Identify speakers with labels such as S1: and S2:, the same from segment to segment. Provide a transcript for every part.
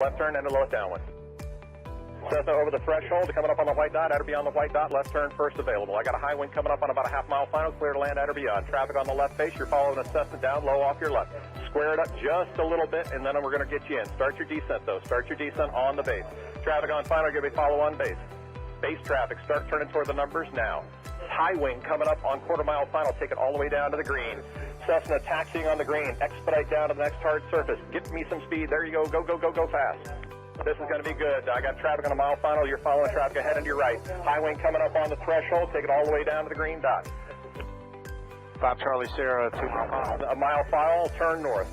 S1: Left turn and a low downwind. Cessna over the threshold, coming up on the white dot, at or beyond the white dot, left turn first available. I got a high wind coming up on about a half-mile final, clear to land at or beyond. Traffic on the left face, you're following a Cessna down, low off your left. Square it up just a little bit, and then we're going to get you in. Start your descent, though. Start your descent on the base. Traffic on final, give me follow on base. Base traffic, start turning toward the numbers now. High wing coming up on quarter-mile final, take it all the way down to the green. Cessna taxiing on the green, expedite down to the next hard surface. Get me some speed, there you go, go, go, go, go fast. This is going to be good. I got traffic on a mile final, you're following traffic ahead and to your right. High wing coming up on the threshold, take it all the way down to the green dot.
S2: 5 Charlie Sierra, 2 mile final.
S1: A mile final, turn north,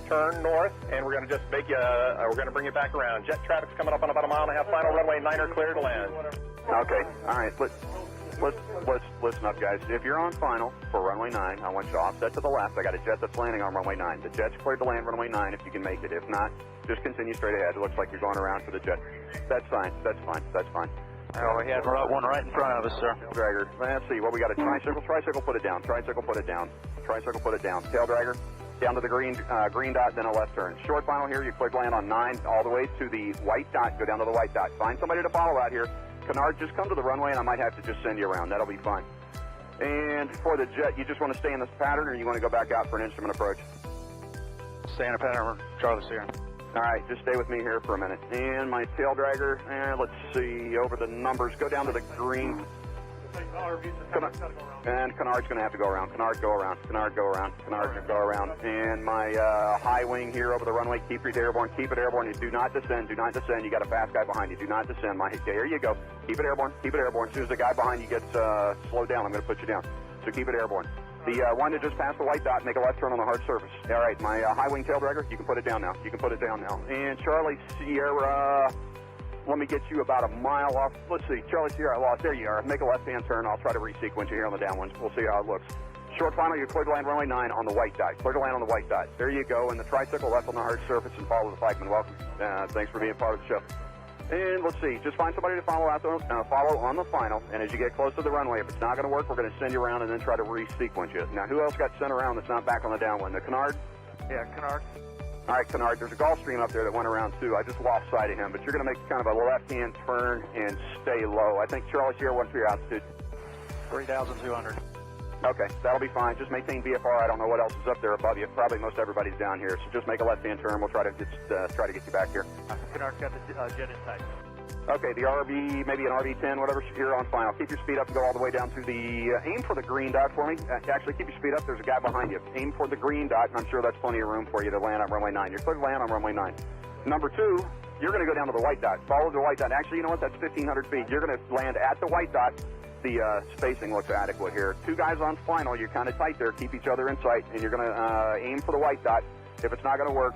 S1: and we're going to just make you, we're going to bring you back around. Jet traffic's coming up on about a mile and a half final, runway 9er clear to land.
S3: Okay, all right, let's listen up, guys. If you're on final for runway 9, I want you to offset to the left. I got a jet that's landing on runway 9. The jet's cleared to land runway 9 if you can make it. If not, just continue straight ahead. It looks like you're going around for the jet. That's fine, that's fine, that's fine.
S2: Oh, we had one right in front of us, sir.
S3: Dragger. Let's see, what we got, a tricycle, put it down. Tricycle, put it down. Tricycle, put it down. Tail dragger, down to the green dot, then a left turn. Short final here, you cleared land on 9, all the way to the white dot, go down to the white dot. Find somebody to follow out here. Canard, just come to the runway and I might have to just send you around. That'll be fine. And for the jet, you just want to stay in this pattern or you want to go back out for an instrument approach?
S2: Stay in a pattern, Charlie Sierra.
S3: All right, just stay with me here for a minute. And my tail dragger, let's see, over the numbers, go down to the green. And Canard's going to have to go around. Canard, go around. Canard, go around. Canard, go around. And my high wing here over the runway, keep it airborne. Keep it airborne. You do not descend. Do not descend. You got a fast guy behind you. Do not descend. There you go. Keep it airborne. Keep it airborne. As soon as the guy behind you gets slowed down, I'm going to put you down. So keep it airborne. The one that just passed the white dot, make a left turn on the hard surface. All right, my high wing tail dragger, you can put it down now. You can put it down now. And Charlie Sierra, let me get you about a mile off. Let's see, Charlie Sierra, lost. There you are. Make a left-hand turn. I'll try to resequence you here on the downwinds. We'll see how it looks. Short final, you're clear to land runway 9 on the white dot. Clear to land on the white dot. There you go. And the tricycle left on the hard surface and follow the pikeman. Welcome. Thanks for being part of the show. And let's see, just find somebody to follow out follow on the final. And as you get close to the runway, if it's not going to work, we're going to send you around and then try to resequence you. Now, who else got sent around that's not back on the downwind? The Canard?
S2: Yeah, Canard.
S3: All right, Canard, there's a Gulfstream up there that went around too. I just lost sight of him, but you're going to make kind of a left-hand turn and stay low. I think Charlie Sierra, what's your altitude?
S2: 3,200.
S3: Okay, that'll be fine. Just maintain VFR. I don't know what else is up there above you. Probably most everybody's down here, so just make a left-hand turn. We'll try to get you back here.
S2: Canard's got the jet in tight.
S3: Okay, the RV, maybe an RV-10, whatever, you're on final. Keep your speed up and go all the way down to the, aim for the green dot for me. Actually, keep your speed up. There's a guy behind you. Aim for the green dot, and I'm sure that's plenty of room for you to land on runway 9. You're clear to land on runway 9. Number 2, you're going to go down to the white dot. Follow the white dot. Actually, you know what? That's 1,500 feet. You're going to land at the white dot. The spacing looks adequate here. 2 guys on final. You're kind of tight there. Keep each other in sight, and you're going to aim for the white dot. If it's not going to work,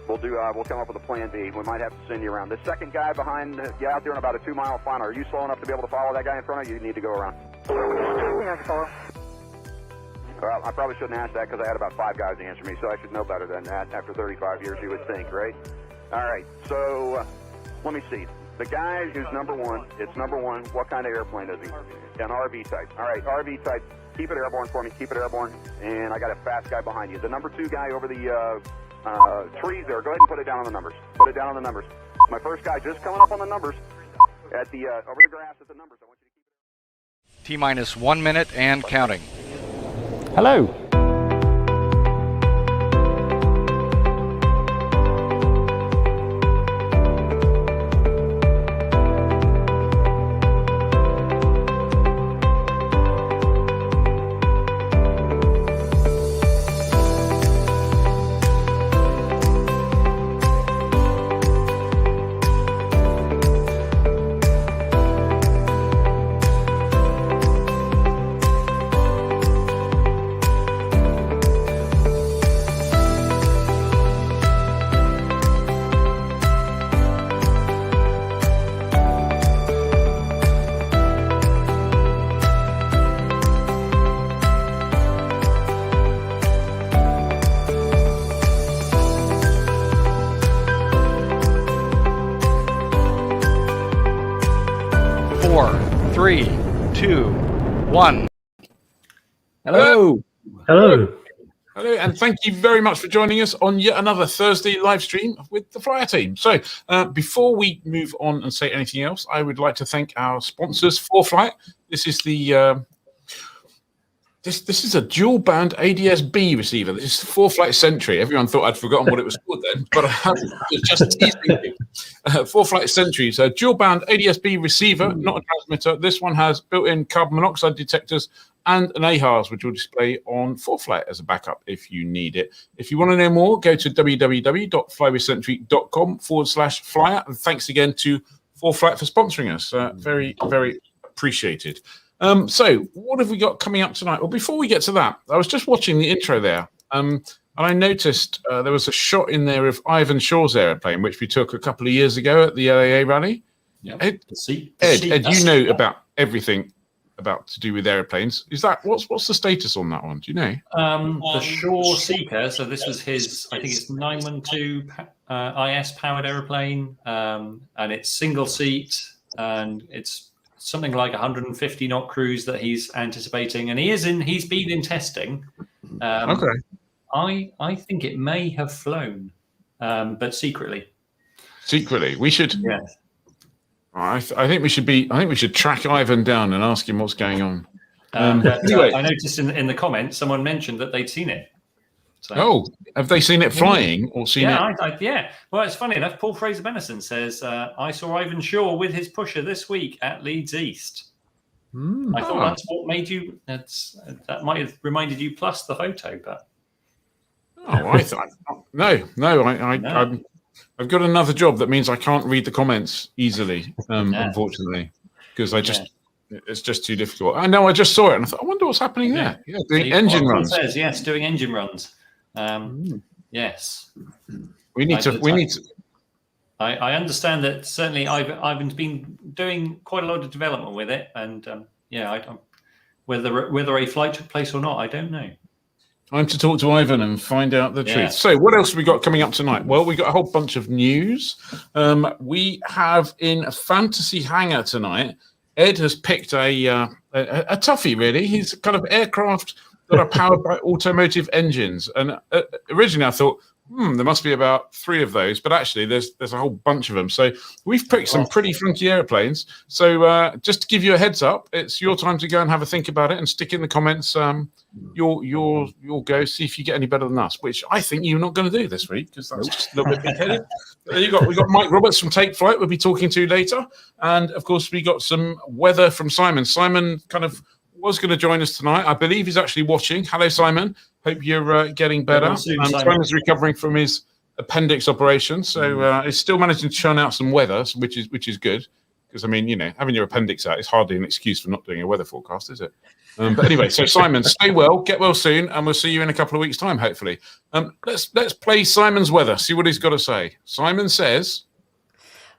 S3: we'll come up with a plan B. We might have to send you around. The second guy behind you out there in about a 2-mile final. Are you slow enough to be able to follow that guy in front of you? You need to go around. Well, I probably shouldn't ask that because I had about 5 guys answer me, so I should know better than that after 35 years, you would think, right? All right, so let me see. The guy who's number 1, it's number 1. What kind of airplane is he? An RV type. All right, RV type. Keep it airborne for me. Keep it airborne. And I got a fast guy behind you. The number 2 guy over the trees there. Go ahead and put it down on the numbers. Put it down on the numbers. My first guy just coming up on the numbers at the over the grass at the numbers. I want you to keep it.
S4: T-minus 1 minute and counting.
S5: Hello.
S4: Four, 3, 2, 1.
S5: Hello.
S6: Hello. Hello, and thank you very much for joining us on yet another Thursday live stream with the Flyer team. So, before we move on and say anything else, I would like to thank our sponsors, 4Flight. This is the this is a dual-band ADS-B receiver. This is 4Flight Sentry. Everyone thought I'd forgotten what it was called then, but I haven't. It's just teasing you. 4Flight Sentry. So dual-band ADS-B receiver, not a transmitter. This one has built-in carbon monoxide detectors and an AHRS, which will display on 4Flight as a backup if you need it. If you want to know more, go to www.flywithsentry.com/flyer. And thanks again to 4Flight for sponsoring us. Very, very appreciated. So what have we got coming up tonight? Well, before we get to that, I was just watching the intro there, and I noticed there was a shot in there of Ivan Shaw's aeroplane, which we took a couple of years ago at the LAA rally.
S7: Yeah.
S6: Ed, you know about everything about to do with airplanes. Is that what's the status on that one? Do you know?
S7: The Shaw Seeker. So this was his. I think it's 912 IS powered aeroplane, and it's single seat, and it's something like 150 knot cruise that he's anticipating, and he's been in testing.
S6: Okay.
S7: I think it may have flown, but secretly.
S6: Secretly, we should.
S7: Yeah.
S6: I think we should track Ivan down and ask him what's going on.
S7: Anyway, I noticed in the comments someone mentioned that they'd seen it. So.
S6: Oh, have they seen it flying or seen it?
S7: Yeah. Well, it's funny enough. Paul Fraser Benison says, I saw Ivan Shaw with his pusher this week at Leeds East. I thought that's what made you. That might have reminded you plus the photo, but.
S6: Oh, I thought no. I've got another job that means I can't read the comments easily, unfortunately, because it's just too difficult. I know I just saw it and I thought, I wonder what's happening there. Yeah, doing engine runs.
S7: Says, yes, doing engine runs. Yes.
S6: We need to.
S7: I understand that certainly Ivan's been doing quite a lot of development with it, and whether a flight took place or not, I don't know.
S6: Time to talk to Ivan and find out the truth. So what else have we got coming up tonight? Well, we got a whole bunch of news. We have in Fantasy Hangar tonight, Ed has picked a toughie, really. He's kind of aircraft that are powered by automotive engines. And originally I thought, there must be about 3 of those, but actually there's a whole bunch of them. So we've picked some pretty funky airplanes. So just to give you a heads up, it's your time to go and have a think about it and stick in the comments you'll go see if you get any better than us, which I think you're not going to do this week because that's just a little bit big-headed. We got Mike Roberts from Take Flight we'll be talking to later, and of course we got some weather from Simon. Simon kind of was going to join us tonight. I believe he's actually watching. Hello, Simon. Hope you're getting better. Simon's recovering from his appendix operation, so he's still managing to churn out some weather, which is good. Because, I mean, having your appendix out is hardly an excuse for not doing a weather forecast, is it? But anyway, so Simon, stay well, get well soon, and we'll see you in a couple of weeks' time, hopefully. Let's play Simon's weather, see what he's got to say. Simon says...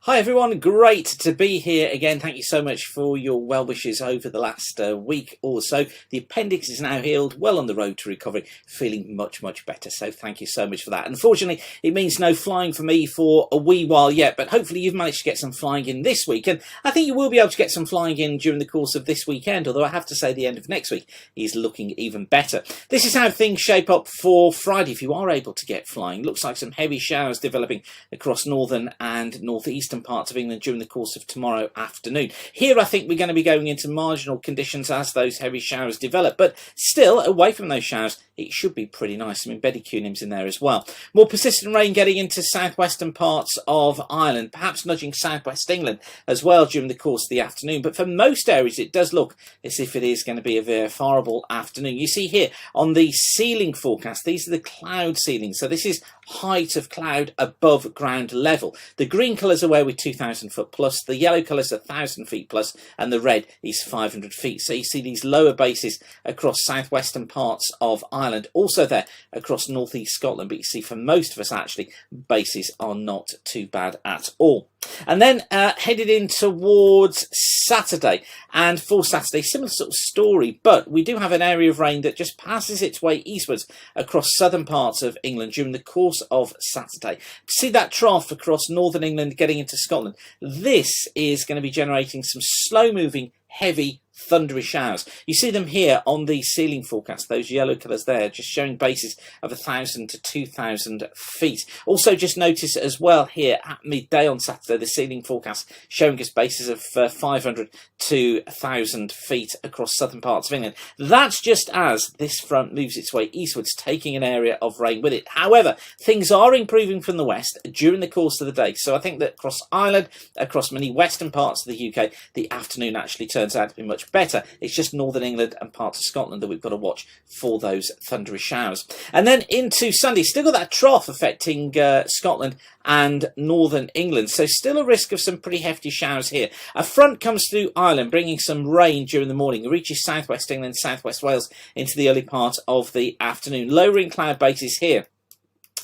S8: Hi everyone, great to be here again. Thank you so much for your well wishes over the last week or so. The appendix is now healed, well on the road to recovery, feeling much better. So thank you so much for that. Unfortunately, it means no flying for me for a wee while yet, but hopefully you've managed to get some flying in this week. And I think you will be able to get some flying in during the course of this weekend, although I have to say the end of next week is looking even better. This is how things shape up for Friday if you are able to get flying. Looks like some heavy showers developing across northern and northeastern parts of England during the course of tomorrow afternoon. Here I think we're going to be going into marginal conditions as those heavy showers develop, but still away from those showers it should be pretty nice. Some embedded cumulonimbs in there as well. More persistent rain getting into southwestern parts of Ireland, perhaps nudging southwest England as well during the course of the afternoon, but for most areas it does look as if it is going to be a verifiable afternoon. You see here on the ceiling forecast, these are the cloud ceilings, so this is height of cloud above ground level. The green colours are where we're 2,000 foot plus, the yellow colours are 1,000 feet plus, and the red is 500 feet. So you see these lower bases across southwestern parts of Ireland, also there across northeast Scotland, but you see for most of us actually bases are not too bad at all. And then headed in towards Saturday, and for Saturday similar sort of story, but we do have an area of rain that just passes its way eastwards across southern parts of England during the course of Saturday. See that trough across northern England getting into Scotland? This is going to be generating some slow moving heavy thundery showers. You see them here on the ceiling forecast, those yellow colours there, just showing bases of 1,000 to 2,000 feet. Also, just notice as well here at midday on Saturday, the ceiling forecast showing us bases of 500 to 1,000 feet across southern parts of England. That's just as this front moves its way eastwards, taking an area of rain with it. However, things are improving from the west during the course of the day. So I think that across Ireland, across many western parts of the UK, the afternoon actually turns out to be much better. It's just northern England and parts of Scotland that we've got to watch for those thundery showers. And then into Sunday, still got that trough affecting Scotland and northern England. So still a risk of some pretty hefty showers here. A front comes through Ireland, bringing some rain during the morning. It reaches southwest England, southwest Wales into the early part of the afternoon. Lowering cloud bases here,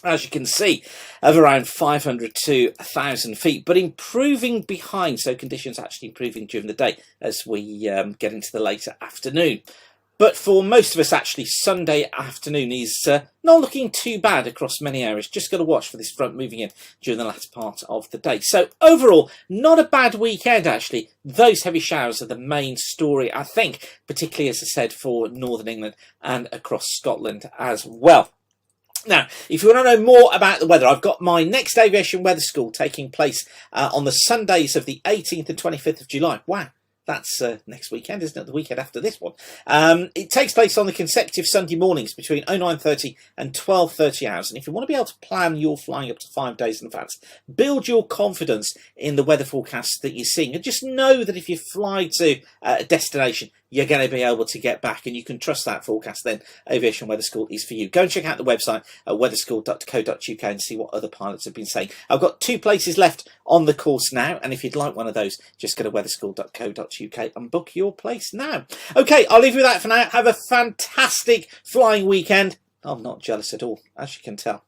S8: as you can see, of around 500 to 1,000 feet, but improving behind. So conditions actually improving during the day as we get into the later afternoon. But for most of us, actually, Sunday afternoon is not looking too bad across many areas. Just got to watch for this front moving in during the latter part of the day. So overall, not a bad weekend, actually. Those heavy showers are the main story, I think, particularly, as I said, for Northern England and across Scotland as well. Now, if you want to know more about the weather, I've got my next aviation weather school taking place on the Sundays of the 18th and 25th of July. Wow. That's next weekend, isn't it? The weekend after this one. It takes place on the consecutive Sunday mornings between 09:30 and 12:30 hours. And if you want to be able to plan your flying up to 5 days in advance, build your confidence in the weather forecasts that you're seeing. And just know that if you fly to a destination, you're going to be able to get back, and you can trust that forecast. Then Aviation Weather School is for you. Go and check out the website at weatherschool.co.uk and see what other pilots have been saying. I've got 2 places left on the course now, and if you'd like one of those, just go to weatherschool.co.uk and book your place now. Okay, I'll leave you with that for now. Have a fantastic flying weekend. I'm not jealous at all, as you can tell.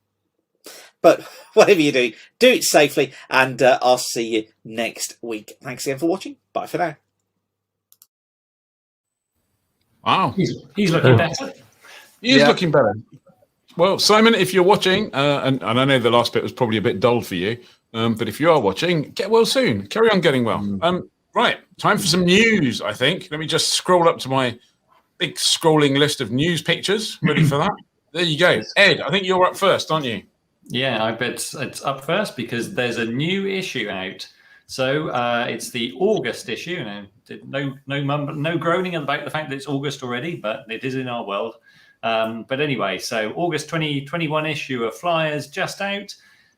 S8: But whatever you do it safely, and I'll see you next week. Thanks again for watching. Bye for now.
S6: Wow.
S7: He's looking better.
S6: He is looking better. Well, Simon, if you're watching, and I know the last bit was probably a bit dull for you, but if you are watching, get well soon. Carry on getting well. Right, time for some news, I think. Let me just scroll up to my big scrolling list of news pictures. Ready for that? There you go. Ed, I think you're up first, aren't you?
S7: Yeah, I bet it's up first because there's a new issue out. So it's the August issue. No groaning about the fact that it's August already, but it is in our world. But anyway, so August 2021 issue of Flyers just out.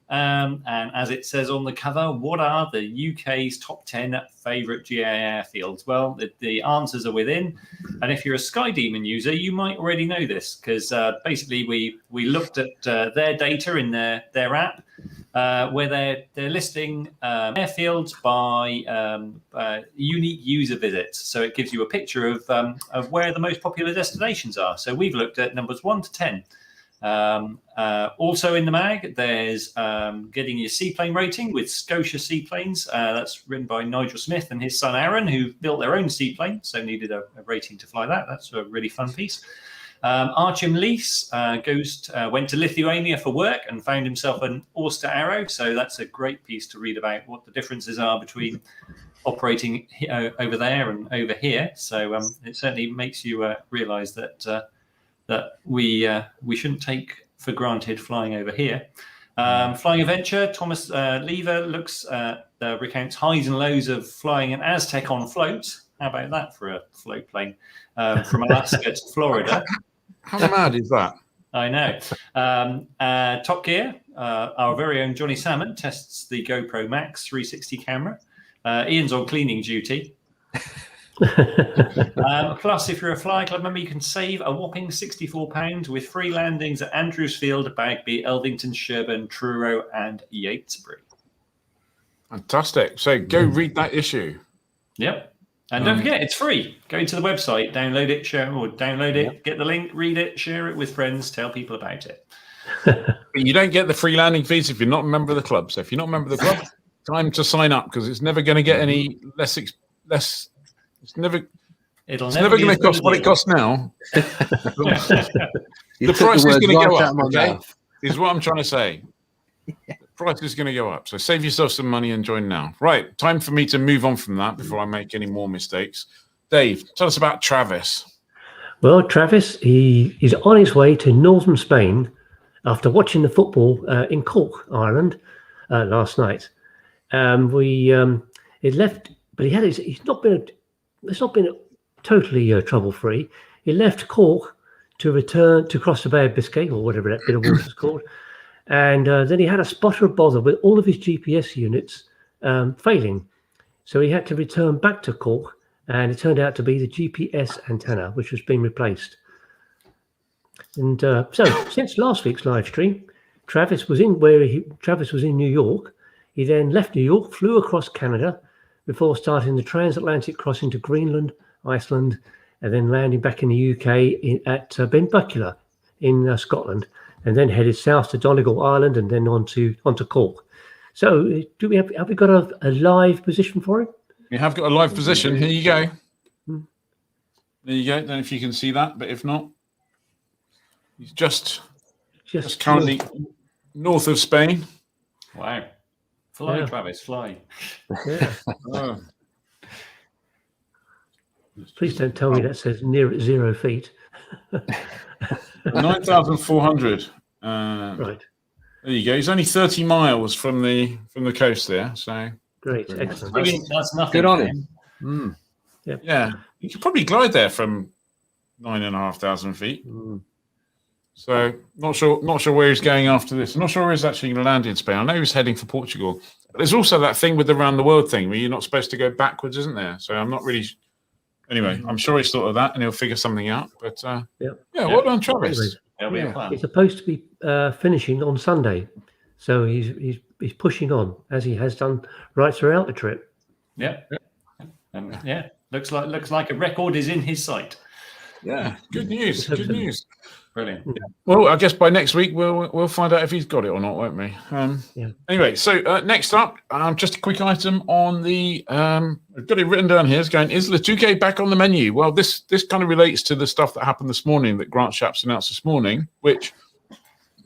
S7: And as it says on the cover, what are the UK's top 10 favourite GA airfields? Well, the answers are within. And if you're a Sky Demon user, you might already know this because basically we looked at their data in their app where they're listing airfields by unique user visits. So it gives you a picture of where the most popular destinations are. So we've looked at numbers 1 to 10. Also in the mag, there's getting your seaplane rating with Scotia Seaplanes. That's written by Nigel Smith and his son Aaron, who built their own seaplane, so needed a rating to fly that. That's a really fun piece. Archim Lease went to Lithuania for work and found himself an Auster Arrow. So that's a great piece to read about what the differences are between operating over there and over here. So it certainly makes you realise that we shouldn't take for granted flying over here. Flying Adventure, Thomas Lever recounts highs and lows of flying an Aztec on float. How about that for a float plane from Alaska to Florida?
S6: How mad is that?
S7: I know. Top Gear, our very own Johnny Salmon tests the GoPro Max 360 camera. Ian's on cleaning duty. Plus, if you're a Fly Club member, you can save a whopping £64 with free landings at Andrewsfield, Bagby, Elvington, Sherburn, Truro, and Yatesbury.
S6: Fantastic. So go read that issue.
S7: Yep. And don't forget, it's free. Go to the website, download it, get the link, read it, share it with friends, tell people about it.
S6: But you don't get the free landing fees if you're not a member of the club. So if you're not a member of the club, time to sign up because it's never going to get any less. It's never going to cost what it costs now. The price is going to go up. Okay, is what I'm trying to say. The price is going to go up. So save yourself some money and join now. Right, time for me to move on from that before I make any more mistakes. Dave, tell us about Travis.
S9: Well, Travis, he's on his way to northern Spain after watching the football in Cork, Ireland, last night. He left, but he's not been totally trouble-free. He left Cork to return to cross the Bay of Biscay, or whatever that bit of water is called, and then he had a sputter of bother with all of his GPS units failing. So he had to return back to Cork, and it turned out to be the GPS antenna, which was being replaced. And so since last week's live stream, Travis was in New York. He then left New York, flew across Canada before starting the transatlantic crossing to Greenland, Iceland, and then landing back in the UK at Benbecula in Scotland, and then headed south to Donegal, Ireland, and then onto Cork. So, have we got a live position for him?
S6: We have got a live position. Here you go. There you go. Don't know if you can see that, but if not, he's just currently north of Spain.
S7: Wow. Fly,
S9: Yeah.
S7: Travis, fly.
S9: Yeah.
S6: Oh.
S9: Please don't tell me that says near at 0 feet.
S6: 9,400.
S9: Right.
S6: There you go. He's only 30 miles from the coast there. So
S9: Great. Excellent.
S7: That's nothing.
S5: Good on
S7: for
S5: him.
S9: Mm.
S6: yeah, you could probably glide there from 9,500 feet. So not sure where he's going after this. I'm not sure where he's actually going to land in Spain. I know he's heading for Portugal. But there's also that thing with the round the world thing where you're not supposed to go backwards, isn't there? So I'm not really. Anyway, I'm sure he's thought of that and he'll figure something out. But well done, Travis.
S7: There'll be a plan.
S9: He's supposed to be finishing on Sunday, so he's pushing on as he has done right throughout the trip.
S7: Yeah. Looks like a record is in his sight.
S6: Yeah, good news. Good news.
S7: Brilliant.
S6: Well, I guess by next week we'll find out if he's got it or not, won't we? Anyway, so next up, just a quick item on the. I've got it written down here. It's going, is Latuke back on the menu? Well, this kind of relates to the stuff that happened this morning that Grant Shapps announced this morning, which,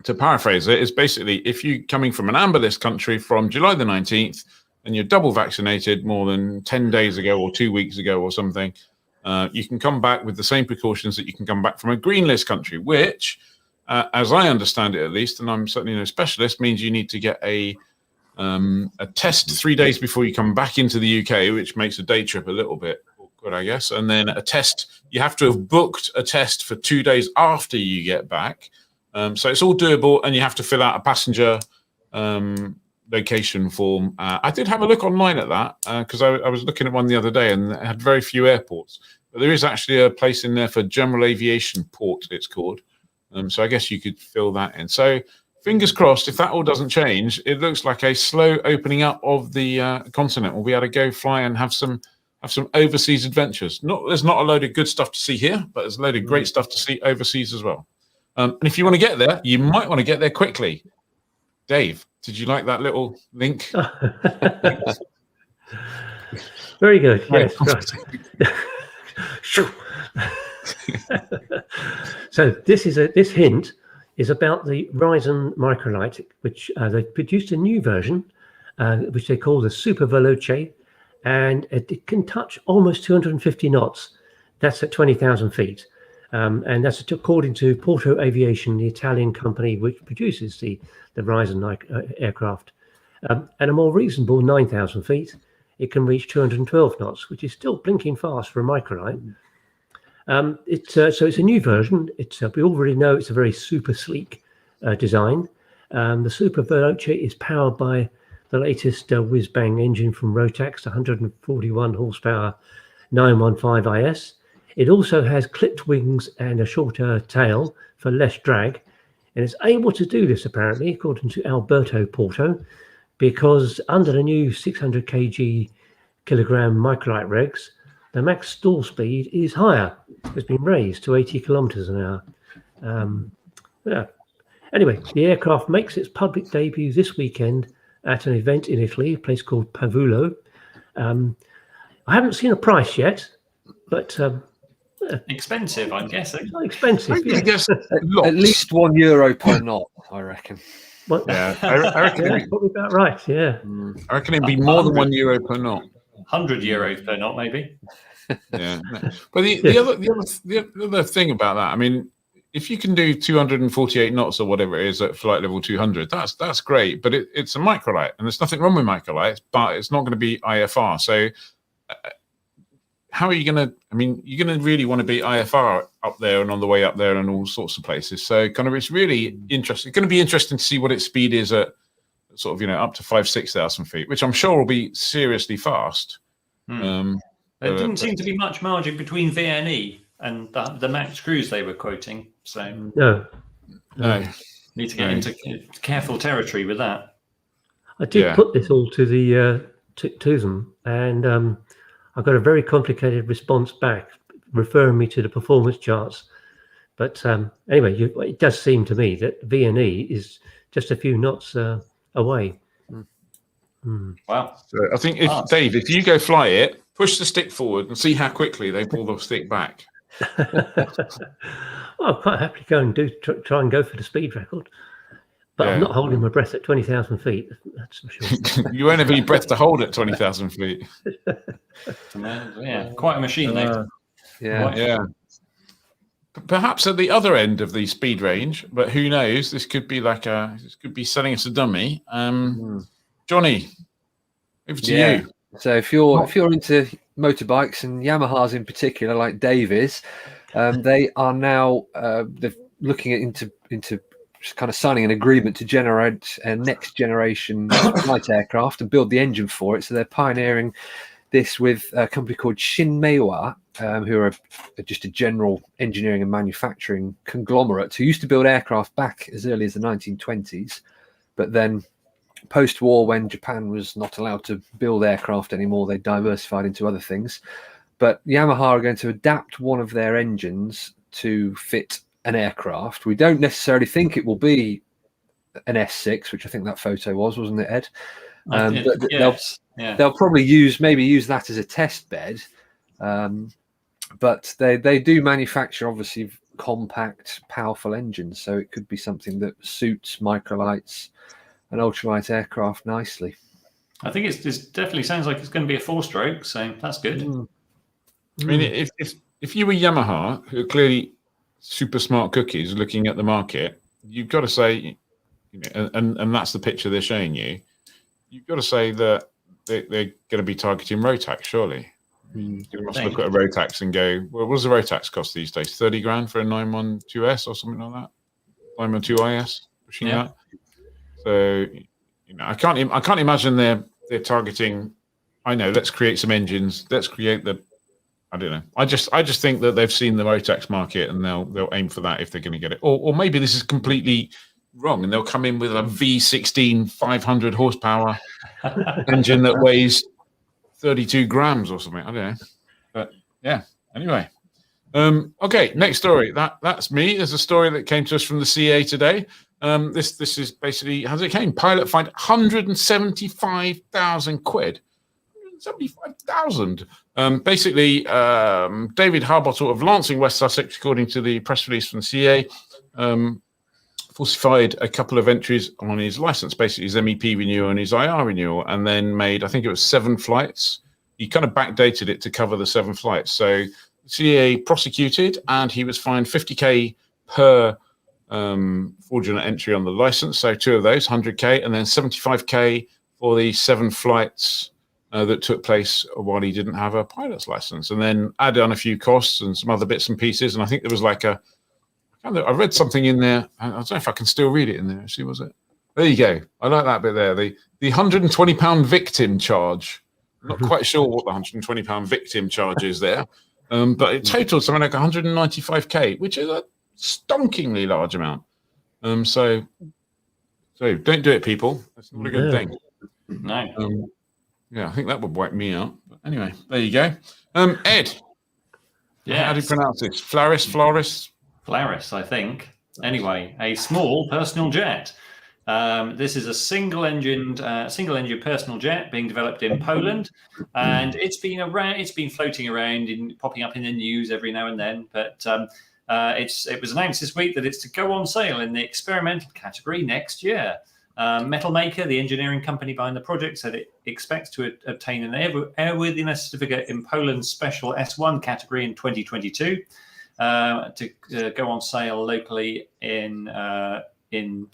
S6: to paraphrase it, is basically if you're coming from an amber list country from July the 19th and you're double vaccinated more than 10 days ago or 2 weeks ago or something, you can come back with the same precautions that you can come back from a green list country, which, as I understand it at least, and I'm certainly no specialist, means you need to get a test 3 days before you come back into the UK, which makes a day trip a little bit awkward, I guess. And then a test, you have to have booked a test for 2 days after you get back. So it's all doable, and you have to fill out a passenger location form. I did have a look online at that because I was looking at one the other day, and it had very few airports. But there is actually a place in there for general aviation port, it's called. So I guess you could fill that in. So fingers crossed, if that all doesn't change, it looks like a slow opening up of the continent. We'll be able to go fly and have some overseas adventures. There's not a load of good stuff to see here, but there's a load of great stuff to see overseas as well. And if you want to get there, you might want to get there quickly. Dave, did you like that little link?
S9: Very good. Yes. Right. So this hint is about the Ryzen microlight, which they produced a new version, which they call the Super Veloce, and it can touch almost 250 knots. That's at 20,000 feet. And that's according to Porto Aviation, the Italian company which produces the Ryzen aircraft. And a more reasonable 9,000 feet, it can reach 212 knots, which is still blinking fast for a microlight. So it's a new version. We already know it's a very super sleek design. The Super Veloce is powered by the latest whiz-bang engine from Rotax, 141 horsepower 915 IS. It also has clipped wings and a shorter tail for less drag. And it's able to do this, apparently, according to Alberto Porto, because under the new 600 kilogram microlight regs, the max stall speed is higher. It's been raised to 80 kilometers an hour. Anyway, the aircraft makes its public debut this weekend at an event in Italy, a place called Pavulo. I haven't seen a price yet, but
S7: expensive, I'm guessing.
S9: Not expensive.
S6: I guess
S5: At least €1 per knot, I reckon.
S9: Well,
S6: yeah, I reckon
S9: that's probably about right. Yeah.
S6: I reckon it'd be more than €1 per knot.
S7: €100 per knot, maybe.
S6: Yeah. But the other thing about that, I mean, if you can do 248 knots or whatever it is at flight level 200, that's great. But it's a microlight, and there's nothing wrong with microlights, but it's not going to be IFR. So how are you going to? I mean, you're going to really want to be IFR up there and on the way up there and all sorts of places. So kind of, it's really interesting. It's going to be interesting to see what its speed is at sort of, up to 5,000-6,000 feet, which I'm sure will be seriously fast.
S7: There didn't seem to be much margin between VNE and the max cruise they were quoting. So
S9: No.
S7: need to get into careful territory with that.
S9: I did put this all to the to them, and I got a very complicated response back, referring me to the performance charts. But anyway, it does seem to me that VNE is just a few knots away.
S7: Wow!
S6: So I think Dave, if you go fly it, push the stick forward and see how quickly they pull the stick back.
S9: Well, I'm quite happy to go and try and go for the speed record, but I'm not holding my breath at 20,000 feet. That's for sure.
S6: You won't have any breath to hold at 20,000 feet.
S7: Yeah, quite a machine, though.
S6: Yeah. Perhaps at the other end of the speed range, but who knows? This could be selling us a dummy. Johnny, over to you.
S5: So if you're into motorbikes, and Yamahas in particular, like Dave is, they are now they're looking into kind of signing an agreement to generate a next generation light aircraft and build the engine for it. So they're pioneering this with a company called Shinmeiwa, who are just a general engineering and manufacturing conglomerate who used to build aircraft back as early as the 1920s, but then post-war, when Japan was not allowed to build aircraft anymore, they diversified into other things. But Yamaha are going to adapt one of their engines to fit an aircraft. We don't necessarily think it will be an S6, which I think that photo wasn't it, Ed? They'll probably use that as a test bed. But they do manufacture, obviously, compact, powerful engines, so it could be something that suits microlights and ultralight aircraft nicely.
S7: I think it definitely sounds like it's going to be a 4-stroke, so that's good.
S6: I mean, if you were Yamaha, who are clearly super smart cookies looking at the market, you've got to say, and that's the picture they're showing you, you've got to say that they're going to be targeting Rotax, surely. You must look at a Rotax and go, well, what does a Rotax cost these days? 30 grand for a 912S or something like that? 912IS? Pushing that? So, I can't imagine they're targeting, let's create some engines, let's create I don't know. I just think that they've seen the Rotax market and they'll aim for that if they're going to get it. Or maybe this is completely wrong and they'll come in with a V16 500 horsepower engine that weighs 32 grams or something. I don't know. But yeah, anyway. Okay, next story. That's me. There's a story that came to us from the CA today. This is basically how it came. Pilot fined 175,000 quid. 75,000. Basically, David Harbottle of Lancing, West Sussex, according to the press release from the CA, falsified a couple of entries on his license, basically his MEP renewal and his IR renewal, and then made, I think it was 7 flights. He kind of backdated it to cover the 7 flights. So CA prosecuted, and he was fined 50k per fraudulent entry on the license. So 2 of those, 100k, and then 75k for the 7 flights that took place while he didn't have a pilot's license, and then added on a few costs and some other bits and pieces. And I think there was like I read something in there. I don't know if I can still read it in there. Actually, was it? There you go. I like that bit there. The £120 victim charge. I'm not quite sure what the £120 victim charge is there, but it totaled something like 195k, which is a stonkingly large amount. So don't do it, people. That's not a good thing.
S7: No.
S6: Yeah, I think that would wipe me out. But anyway, there you go. Ed.
S7: Yeah.
S6: How do you pronounce it? Floris?
S7: Flaris, I think. Anyway, a small personal jet. This is a single-engine personal jet being developed in Poland, and it's been floating around, popping up in the news every now and then. But it was announced this week that it's to go on sale in the experimental category next year. Metal Maker, the engineering company behind the project, said it expects to obtain an airworthiness certificate in Poland's special S1 category in 2022 to go on sale locally in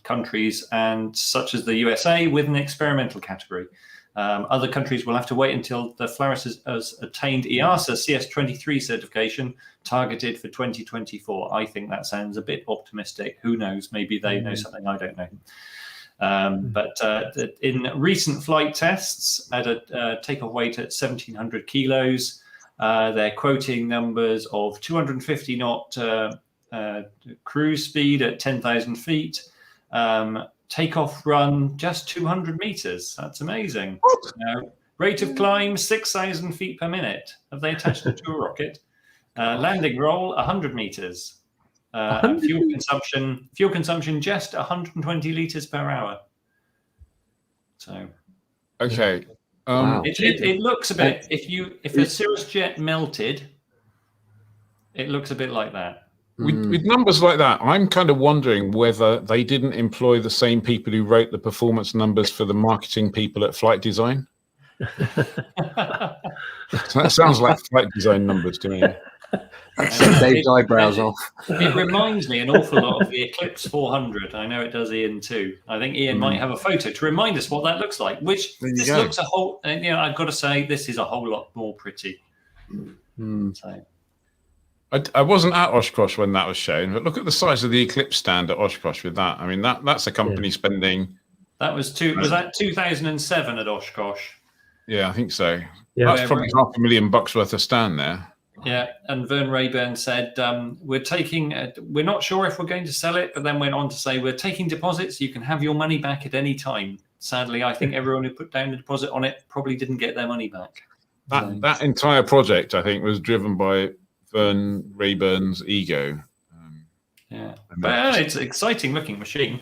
S7: countries and such as the USA with an experimental category. Other countries will have to wait until the Flaris has attained EASA CS23 certification targeted for 2024. I think that sounds a bit optimistic. Who knows? Maybe they know something I don't know. But in recent flight tests at a takeoff weight at 1,700 kilos, they're quoting numbers of 250 knot cruise speed at 10,000 feet, takeoff run just 200 meters. That's amazing. Rate of climb 6,000 feet per minute. Have they attached it to a rocket? Landing roll 100 meters. Fuel consumption just 120 liters per hour. So
S6: okay.
S5: Wow.
S7: It looks a bit, if a Cirrus jet melted, it looks a bit like that.
S6: With numbers like that, I'm kind of wondering whether they didn't employ the same people who wrote the performance numbers for the marketing people at Flight Design. That sounds like flight design numbers to me.
S5: Dave's eyebrows off.
S7: It reminds me an awful lot of the Eclipse 400. I know it does, Ian, too. I think Ian might have a photo to remind us what that looks like, which this looks a whole, I've got to say, this is a whole lot more pretty. So.
S6: I wasn't at Oshkosh when that was shown, but look at the size of the Eclipse stand at Oshkosh with that. I mean, that's a company spending...
S7: Was that 2007 at Oshkosh?
S6: Yeah, I think so.
S9: Yeah.
S6: That's probably $500,000 worth of stand there.
S7: Yeah, and Vern Rayburn said, we're not sure if we're going to sell it, but then went on to say, we're taking deposits. You can have your money back at any time. Sadly, I think everyone who put down a deposit on it probably didn't get their money back.
S6: That entire project, I think, was driven by Vern Rayburn's ego.
S7: But it's an exciting looking machine.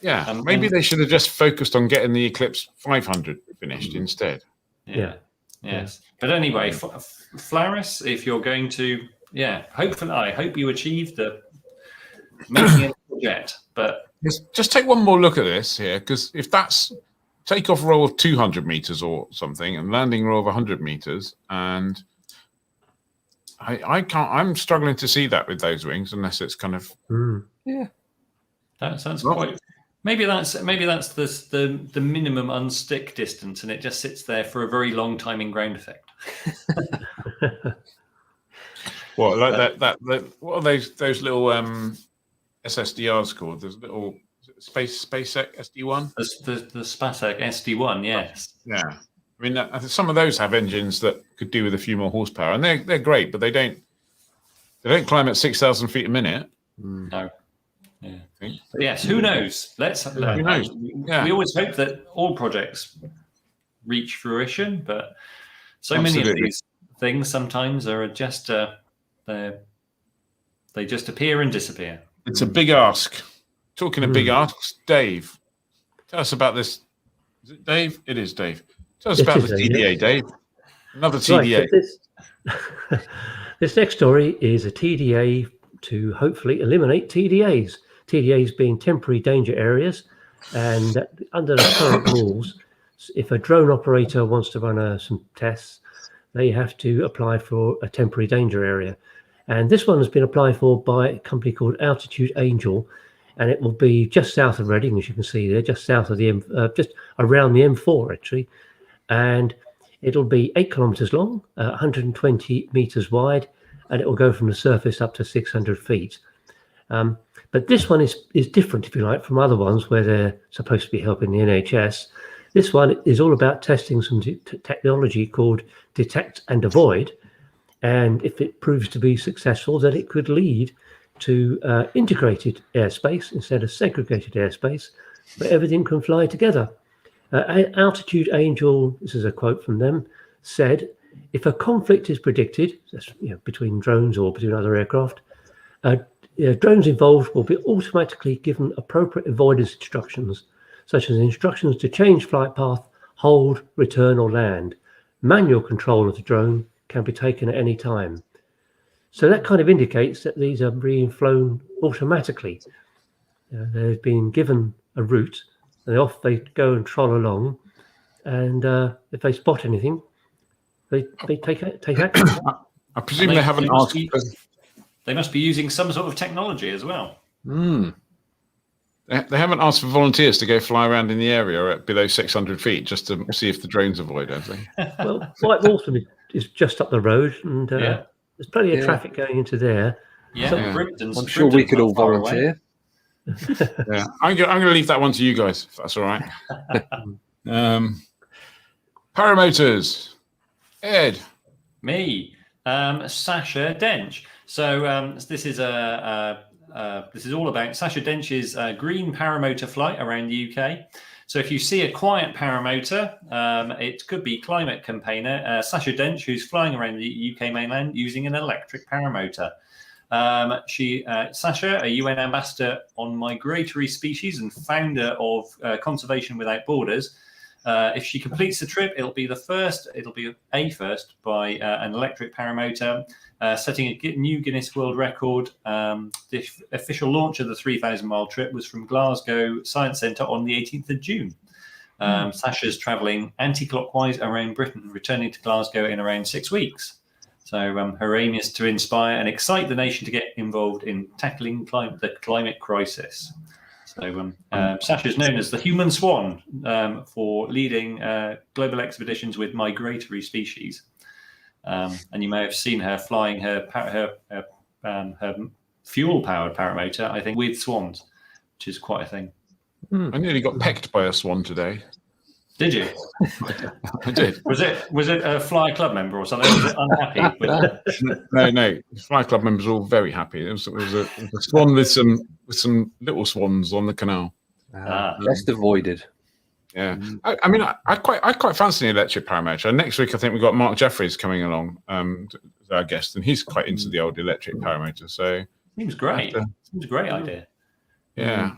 S6: Yeah, maybe they should have just focused on getting the Eclipse 500 finished instead.
S7: Yes. But anyway, Flaris, if you're going to, hopefully, I hope you achieve the making a jet. But
S6: just take one more look at this here, because if that's takeoff roll of 200 meters or something and landing roll of 100 meters, and I'm struggling to see that with those wings unless it's kind of
S7: that sounds quite. Maybe that's the minimum unstick distance, and it just sits there for a very long time in ground effect.
S6: What that what are those little SSDRs called? There's little SpaceX SD1.
S7: The SpaceX SD1, yes.
S6: Yeah, I mean some of those have engines that could do with a few more horsepower, and they're great, but they don't climb at 6,000 feet a minute.
S7: No. Yeah. But yes, who knows? Who knows? We always hope that all projects reach fruition, but many of these things sometimes are just they just appear and disappear.
S6: It's a big ask. Talking of big asks, Dave, tell us about this. Is it Dave? It is Dave. Tell us about the TDA, Dave. Another TDA.
S9: Right, this next story is a TDA to hopefully eliminate TDAs. TDAs being temporary danger areas, and under the current rules, if a drone operator wants to run some tests, they have to apply for a temporary danger area. And this one has been applied for by a company called Altitude Angel, and it will be just south of Reading, as you can see there, just south of the just around the M4 actually, and it'll be 8 kilometers long, 120 meters wide, and it will go from the surface up to 600 feet. But this one is different, if you like, from other ones where they're supposed to be helping the NHS. This one is all about testing some technology called detect and avoid. And if it proves to be successful, then it could lead to integrated airspace instead of segregated airspace, where everything can fly together. Altitude Angel, this is a quote from them, said, if a conflict is predicted, that's, between drones or between other aircraft, drones involved will be automatically given appropriate avoidance instructions, such as instructions to change flight path, hold, return, or land. Manual control of the drone can be taken at any time. So that kind of indicates that these are being flown automatically. They've been given a route, and off they go and troll along. And if they spot anything, they take action.
S6: I presume they haven't asked.
S7: They must be using some sort of technology as well.
S6: They haven't asked for volunteers to go fly around in the area at below 600 feet just to see if the drones avoid, have they?
S9: Well, White Waltham is just up the road, and there's plenty of traffic going into there.
S7: Yeah,
S9: So-
S5: I'm sure we could all volunteer.
S6: Yeah, I'm going to leave that one to you guys, if that's all right. Paramotors. Ed.
S7: Me, Sasha Dench. So this is all about Sasha Dench's green paramotor flight around the UK. So if you see a quiet paramotor, it could be climate campaigner Sasha Dench, who's flying around the UK mainland using an electric paramotor. Sasha, a UN ambassador on migratory species and founder of Conservation Without Borders. If she completes the trip, it'll be a first by an electric paramotor, setting a new Guinness World Record. The official launch of the 3,000-mile trip was from Glasgow Science Centre on the 18th of June. Sasha's travelling anti-clockwise around Britain, returning to Glasgow in around 6 weeks. So her aim is to inspire and excite the nation to get involved in tackling the climate crisis. So Sasha is known as the human swan for leading global expeditions with migratory species. And you may have seen her flying her fuel-powered paramotor, I think, with swans, which is quite a thing.
S6: I nearly got pecked by a swan today.
S7: Did you?
S6: I did.
S7: Was it a Fly Club member or something? Was it unhappy with it?
S6: No. Fly Club members were all very happy. It was a swan with some little swans on the canal.
S5: Best avoided.
S6: Yeah, I mean, I quite fancy an electric paramotor. Next week, I think we've got Mark Jeffries coming along as our guest, and he's quite into the old electric paramotor. So
S7: seems great. Seems a great idea.
S6: Yeah,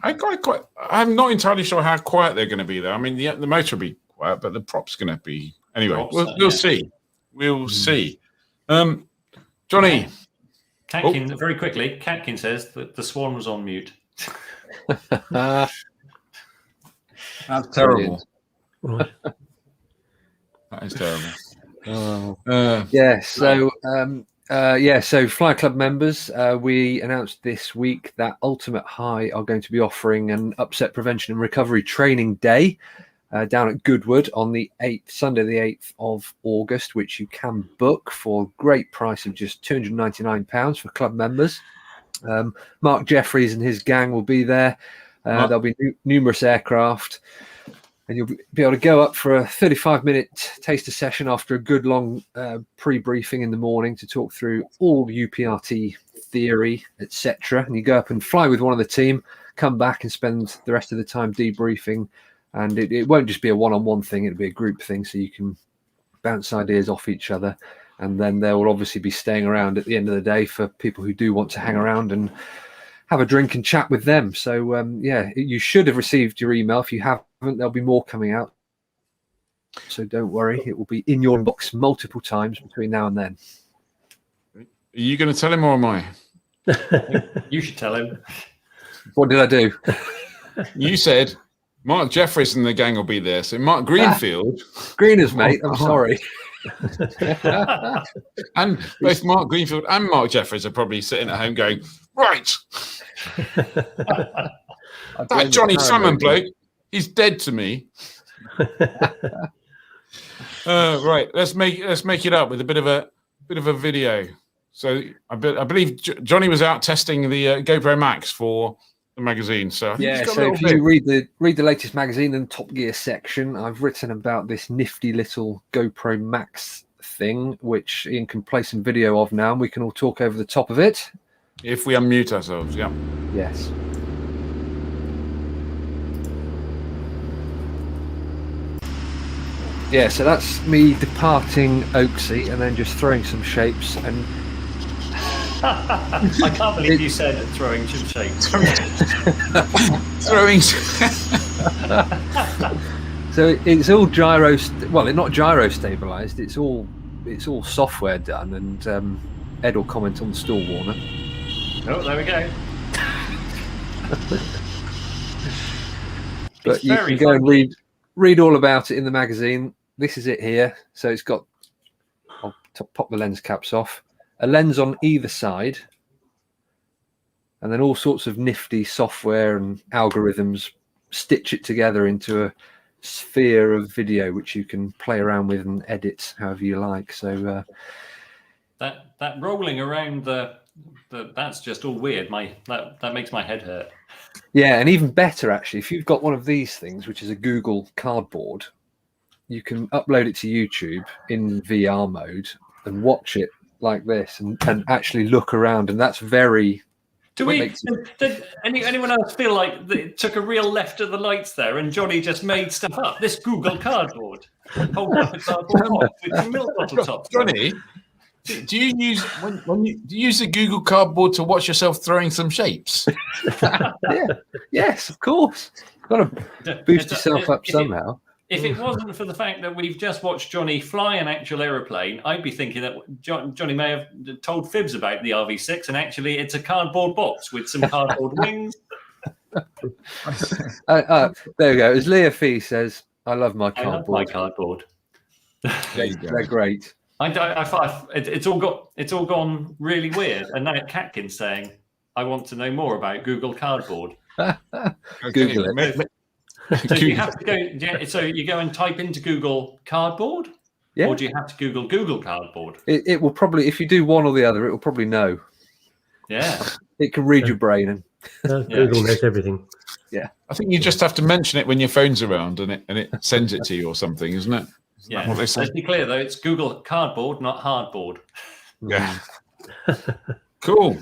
S6: I'm not entirely sure how quiet they're going to be, though. I mean, the motor will be quiet, but the prop's going to be anyway. We'll see. We'll see. Johnny,
S7: Catkin, very quickly. Catkin says that the swan was on mute.
S6: That's terrible.
S9: Right.
S6: That is terrible.
S5: So Fly Club members, we announced this week that Ultimate High are going to be offering an upset prevention and recovery training day down at Goodwood on the Sunday the 8th of August, which you can book for a great price of just £299 for club members. Mark Jeffries and his gang will be there. There'll be numerous aircraft, and you'll be able to go up for a 35-minute taster session after a good long pre-briefing in the morning to talk through all UPRT theory, etc. And you go up and fly with one of the team, come back and spend the rest of the time debriefing. And it won't just be a one-on-one thing, it'll be a group thing, so you can bounce ideas off each other. And then there will obviously be staying around at the end of the day for people who do want to hang around and have a drink and chat with them. So, you should have received your email. If you haven't, there'll be more coming out. So don't worry. It will be in your inbox multiple times between now and then.
S6: Are you going to tell him or am I?
S7: You should tell him.
S5: What did I do?
S6: You said Mark Jeffries and the gang will be there. So Mark Greenfield.
S5: Greeners, mate. I'm sorry.
S6: And both Mark Greenfield and Mark Jeffries are probably sitting at home going, right. That Johnny Salmon bloke, he's dead to me. Right, let's make it up with a bit of a video. So I believe Johnny was out testing the GoPro Max for the magazine. So
S5: if you read the latest magazine in the Top Gear section, I've written about this nifty little GoPro Max thing, which Ian can play some video of now, and we can all talk over the top of it.
S6: If we unmute ourselves, yeah.
S5: Yes. Yeah, so that's me departing Oaksey and then just throwing some shapes. And
S7: I can't believe you said throwing some shapes.
S6: Throwing.
S5: So it's all gyro. Well, it's not gyro stabilized. It's all software done, and Ed will comment on the stall warner.
S7: Oh, there we go.
S5: But you can go and read all about it in the magazine. This is it here. So it's got, I'll pop the lens caps off, a lens on either side, and then all sorts of nifty software and algorithms stitch it together into a sphere of video, which you can play around with and edit however you like. So
S7: that rolling around that's just all weird. That makes my head hurt.
S5: Yeah, and even better actually, if you've got one of these things, which is a Google Cardboard, you can upload it to YouTube in VR mode and watch it like this and actually look around, and that's very.
S7: Did anyone else feel like it took a real left of the lights there and Johnny just made stuff up? This Google Cardboard. Hold up a cardboard box with some milk bottle tops.
S6: Johnny, do you use do you use the Google Cardboard to watch yourself throwing some shapes?
S5: Yeah. Yes, of course. Got to boost yourself up somehow.
S7: If it wasn't for the fact that we've just watched Johnny fly an actual aeroplane, I'd be thinking that Johnny may have told fibs about the RV6, and actually it's a cardboard box with some cardboard wings.
S5: There we go. As Leah Fee says, I love my cardboard.
S7: I love my cardboard.
S5: They're great.
S7: I find it's all gone really weird, and now Catkin's saying, "I want to know more about Google Cardboard."
S5: Google it.
S7: So you have to go. So you go and type into Google Cardboard, or do you have to Google Cardboard?
S5: It will probably, if you do one or the other, it will probably know.
S7: Yeah,
S5: it can read your brain and
S9: Google knows everything.
S5: Yeah,
S6: I think you just have to mention it when your phone's around, and it sends it to you or something, isn't it?
S7: Yeah. Let's be clear though; it's Google Cardboard, not Hardboard.
S6: Yeah. Cool.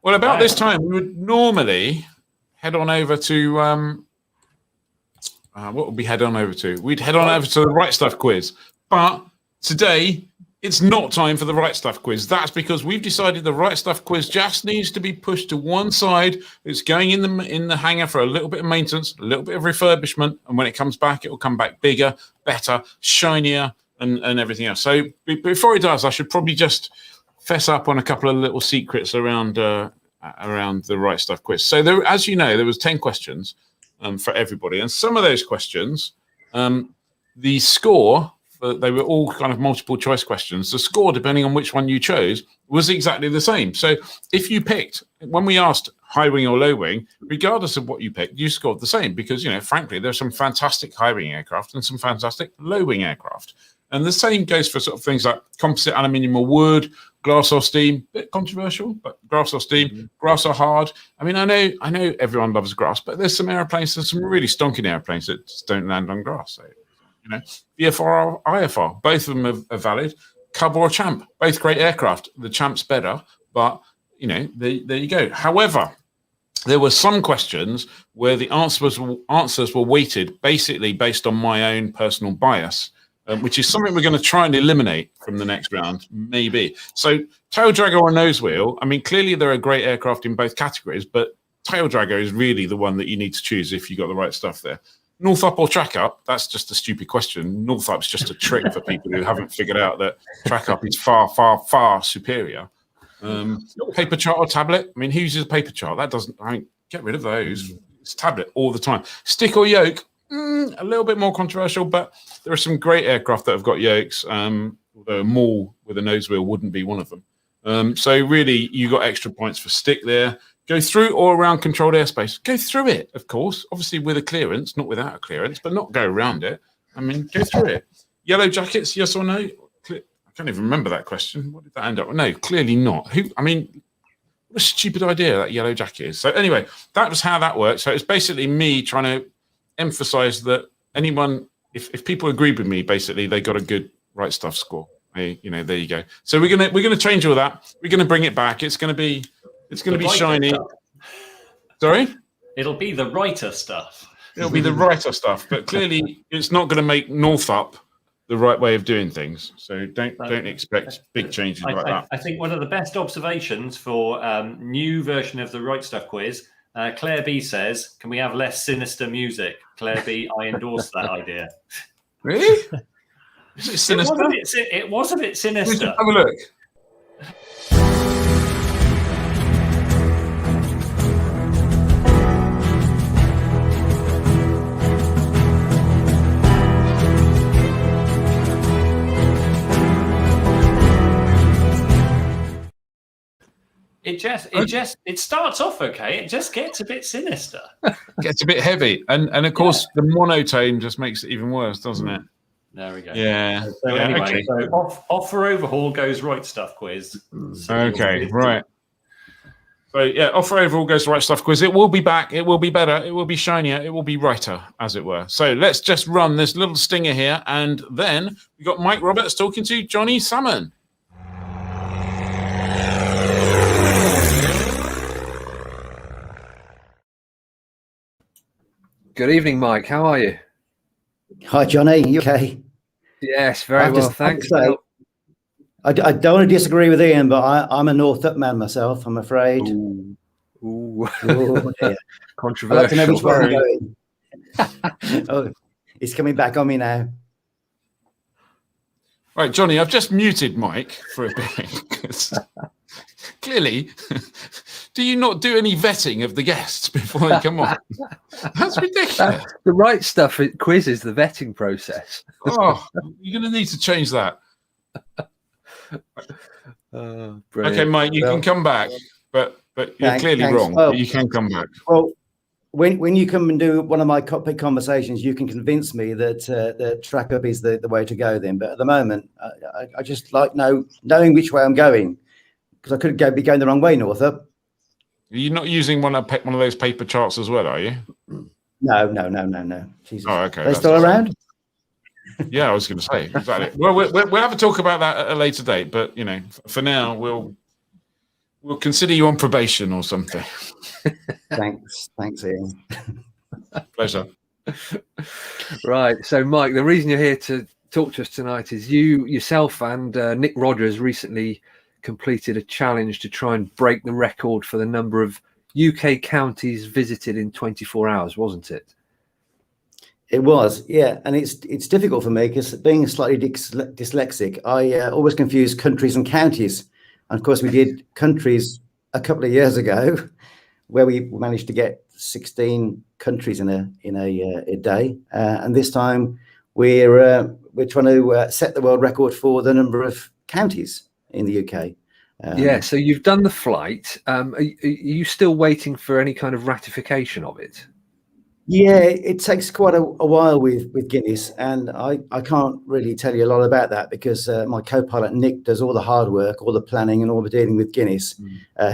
S6: Well, about this time we would normally head on over to. What would we head on over to? We'd head on over to the Right Stuff quiz. But today, it's not time for the Right Stuff quiz. That's because we've decided the Right Stuff quiz just needs to be pushed to one side. It's going in the hangar for a little bit of maintenance, a little bit of refurbishment. And when it comes back, it will come back bigger, better, shinier, and everything else. So before it does, I should probably just fess up on a couple of little secrets around the Right Stuff quiz. So as you know, there was 10 questions. For everybody, and some of those questions, the score, they were all kind of multiple choice questions. The score, depending on which one you chose, was exactly the same. So if you picked, when we asked high wing or low wing, regardless of what you picked, you scored the same because, frankly, there's some fantastic high wing aircraft and some fantastic low wing aircraft. And the same goes for sort of things like composite aluminium or wood, glass or steam. Bit controversial, but glass or steam, grass or hard. I mean, I know everyone loves grass, but there's some airplanes, there's some really stonking airplanes that just don't land on grass. So, VFR or IFR, both of them are valid. Cub or Champ, both great aircraft. The Champ's better, but there you go. However, there were some questions where the answers were weighted basically based on my own personal bias. Which is something we're going to try and eliminate from the next round, maybe. So tail dragger or nose wheel, I mean, clearly there are great aircraft in both categories, but tail dragger is really the one that you need to choose if you got the right stuff there. North up or track up, that's just a stupid question. North up's just a trick for people who haven't figured out that track up is far, far, far superior. Paper chart or tablet, I mean, who uses a paper chart? Get rid of those. It's tablet all the time. Stick or yoke, a little bit more controversial, but there are some great aircraft that have got yokes, although a Maul with a nose wheel wouldn't be one of them. So really, you got extra points for stick there. Go through or around controlled airspace. Go through it, of course, obviously with a clearance, not without a clearance, but not go around it. I mean, go through it. Yellow jackets, yes or no? I can't even remember that question. What did that end up with? No, clearly not. What a stupid idea that yellow jacket is. So anyway, that was how that worked. So it's basically me trying to emphasize that anyone, if people agreed with me, basically they got a good Right Stuff score. There you go. So we're gonna change all that. We're gonna bring it back. It's gonna be shiny.
S7: Stuff.
S6: Sorry?
S7: It'll be the writer stuff.
S6: It'll be the writer stuff, but clearly it's not going to make North up the right way of doing things. So don't expect big changes like that.
S7: I think one of the best observations for new version of the Right Stuff quiz, Claire B says, "Can we have less sinister music?" Claire B, I endorse that idea.
S6: Really? Is it sinister?
S7: It was a bit sinister.
S6: Have a look.
S7: It starts off okay. It just gets a bit sinister.
S6: Gets a bit heavy, and of course the monotone just makes it even worse, doesn't it?
S7: There we go.
S6: Yeah.
S7: So
S6: yeah,
S7: anyway,
S6: okay.
S7: so off for overhaul goes right stuff quiz.
S6: Okay, right. So yeah, off for overall goes the right stuff quiz. It will be back. It will be better. It will be shinier. It will be brighter, as it were. So let's just run this little stinger here, and then we got Mike Roberts talking to Johnny Salmon.
S5: Good evening, Mike. How are you?
S10: Hi, Johnny. You okay?
S5: Yes, very well, thanks.
S10: I don't want to disagree with Ian, but I'm a Northup man myself, I'm afraid.
S5: Ooh.
S10: Oh, dear.
S5: Controversial.
S10: I'd like to know which way I'm going. Oh, it's coming back on me now.
S6: Right, Johnny, I've just muted Mike for a bit. Clearly, do you not do any vetting of the guests before they come on? That's ridiculous.
S5: The right stuff quiz is the vetting process.
S6: Oh, you're going to need to change that. Okay, Mike, you can come back, but you're clearly wrong.
S10: Well,
S6: you can come back.
S10: Well, when you come and do one of my cockpit conversations, you can convince me that the track up is the way to go then. But at the moment, I just like knowing which way I'm going, because I could be going the wrong way, Northup.
S6: You're not using one of those paper charts as well, are you?
S10: No. Jesus.
S6: Oh, okay.
S10: Are they still around?
S6: Yeah, I was going to say exactly. Well, we'll have a talk about that at a later date, but for now, we'll consider you on probation or something.
S10: Thanks, Ian.
S6: Pleasure.
S5: Right. So, Mike, the reason you're here to talk to us tonight is you yourself and Nick Rogers recently completed a challenge to try and break the record for the number of UK counties visited in 24 hours, wasn't it?
S10: It was, yeah, and it's difficult for me because being slightly dyslexic, I always confuse countries and counties. And of course, we did countries a couple of years ago, where we managed to get 16 countries in a day, and this time we're trying to set the world record for the number of counties in the UK.
S5: Yeah, so you've done the flight. Are you still waiting for any kind of ratification of it?
S10: Yeah, it takes quite a while with Guinness, and I can't really tell you a lot about that because my co-pilot Nick does all the hard work, all the planning, and all the dealing with Guinness.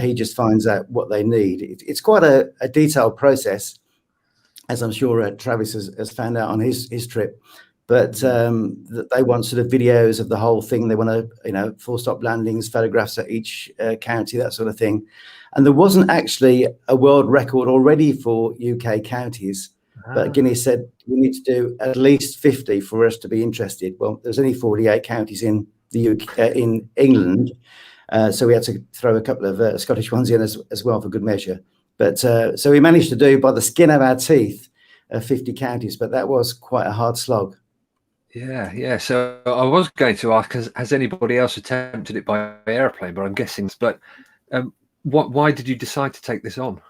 S10: He just finds out what they need. It's quite a detailed process, as I'm sure Travis has found out on his trip. But they want sort of videos of the whole thing. They want to, full stop landings, photographs at each county, that sort of thing. And there wasn't actually a world record already for UK counties, but Guinness said we need to do at least 50 for us to be interested. Well, there's only 48 counties in the UK, in England, so we had to throw a couple of Scottish ones in as well for good measure. But so we managed to do by the skin of our teeth 50 counties, but that was quite a hard slog.
S5: Yeah. So I was going to ask, has anybody else attempted it by airplane? But I'm guessing. But why did you decide to take this on?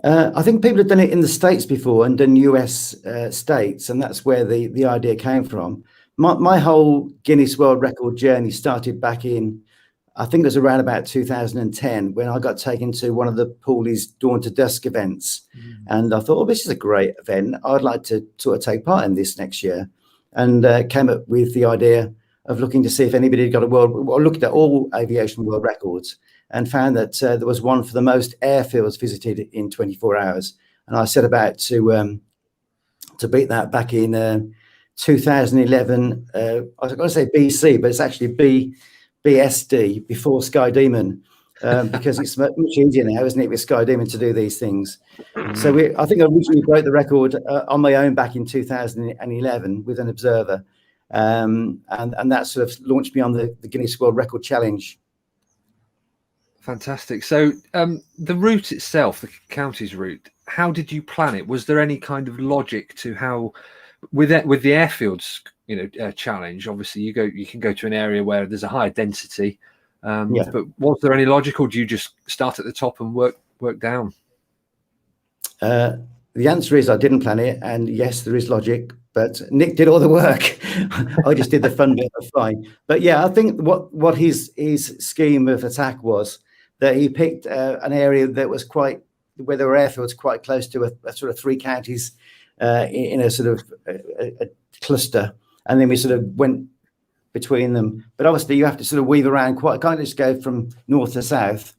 S10: I think people have done it in the States before and done US states, and that's where the idea came from. My whole Guinness World Record journey started back in, I think it was around about 2010, when I got taken to one of the Pooley's Dawn to Dusk events. And I thought, this is a great event. I'd like to sort of take part in this next year. And came up with the idea of looking to see if anybody had got looked at all aviation world records and found that there was one for the most airfields visited in 24 hours. And I set about to beat that back in 2011. I was going to say BC, but it's actually BSD, before Sky Demon, because it's much easier now, isn't it, with Sky Demon to do these things. So I think I originally broke the record on my own back in 2011 with an observer. And that sort of launched me on the Guinness World Record Challenge.
S5: Fantastic. So the route itself, the counties route, how did you plan it? Was there any kind of logic to how, with the airfields, challenge? Obviously, you can go to an area where there's a higher density. But was there any logic, or do you just start at the top and work down?
S10: the answer is I didn't plan it, and yes, there is logic. But Nick did all the work. I just did the fun bit of flying. But yeah, I think what his scheme of attack was that he picked an area that was where there were airfields quite close to a sort of 3 counties in a sort of a cluster, and then we sort of went between them. But obviously, you have to sort of weave around quite. Can't just go from north to south.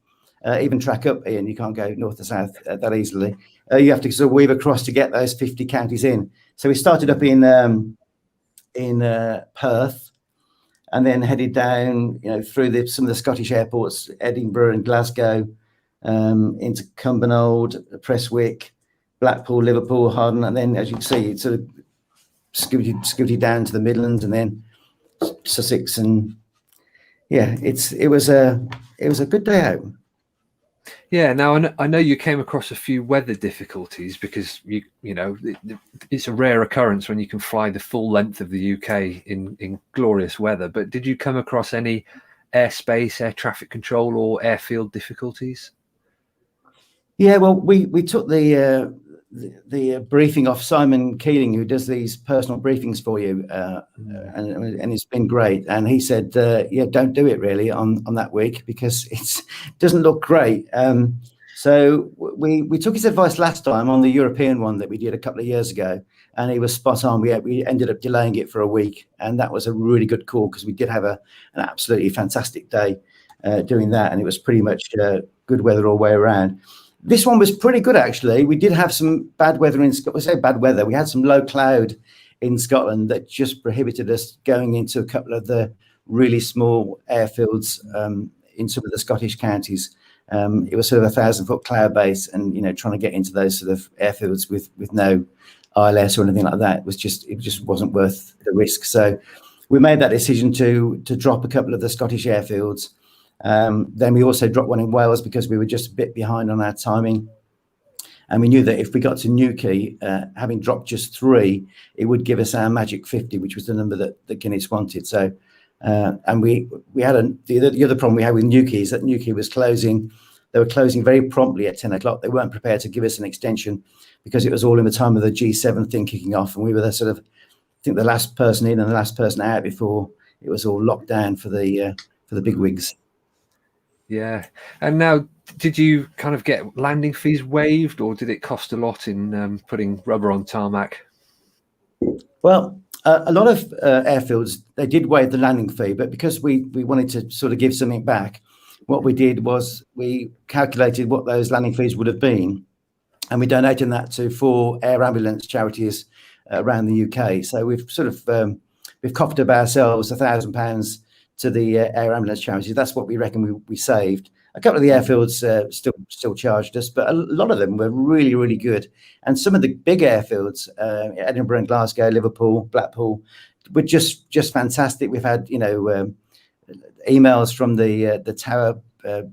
S10: Even track up, Ian, you can't go north to south that easily. You have to sort of weave across to get those 50 counties in. So we started up in Perth, and then headed down, through some of the Scottish airports, Edinburgh and Glasgow, into Cumbernauld, Prestwick, Blackpool, Liverpool, Harden, and then, as you can see, it sort of scooted down to the Midlands, and then Sussex, and yeah, it was a good day out.
S5: Yeah, now I know you came across a few weather difficulties because it's a rare occurrence when you can fly the full length of the UK in glorious weather. But did you come across any airspace, air traffic control, or airfield difficulties?
S10: Yeah, well, we took the briefing off Simon Keeling, who does these personal briefings for you, and it's been great. And he said, don't do it really on that week because it doesn't look great. So we took his advice last time on the European one that we did a couple of years ago, and he was spot on. We ended up delaying it for a week, and that was a really good call because we did have an absolutely fantastic day doing that, and it was pretty much good weather all the way around. This one was pretty good, actually. We did have some bad weather in Scotland. We say bad weather. We had some low cloud in Scotland that just prohibited us going into a couple of the really small airfields in some of the Scottish counties. It was sort of 1,000-foot cloud base, and trying to get into those sort of airfields with no ILS or anything like that it just wasn't worth the risk. So we made that decision to drop a couple of the Scottish airfields. Then we also dropped one in Wales because we were just a bit behind on our timing, and we knew that if we got to Newquay, having dropped just 3, it would give us our magic 50, which was the number that Guinness wanted. So and we had the other problem we had with Newquay is that Newquay was closing. They were closing very promptly at 10 o'clock. They weren't prepared to give us an extension because it was all in the time of the G7 thing kicking off, and we were the the last person in and the last person out before it was all locked down for the bigwigs.
S5: Yeah. And now, did you kind of get landing fees waived, or did it cost a lot in putting rubber on tarmac?
S10: Well, a lot of airfields, they did waive the landing fee, but because we wanted to sort of give something back, what we did was we calculated what those landing fees would have been, and we donated that to 4 air ambulance charities around the UK. So we've sort of we've coughed up ourselves £1,000 to the air ambulance charities. That's what we reckon we saved. A couple of the airfields still charged us, but a lot of them were really, really good. And some of the big airfields, Edinburgh and Glasgow, Liverpool, Blackpool, were just fantastic. We've had emails from the tower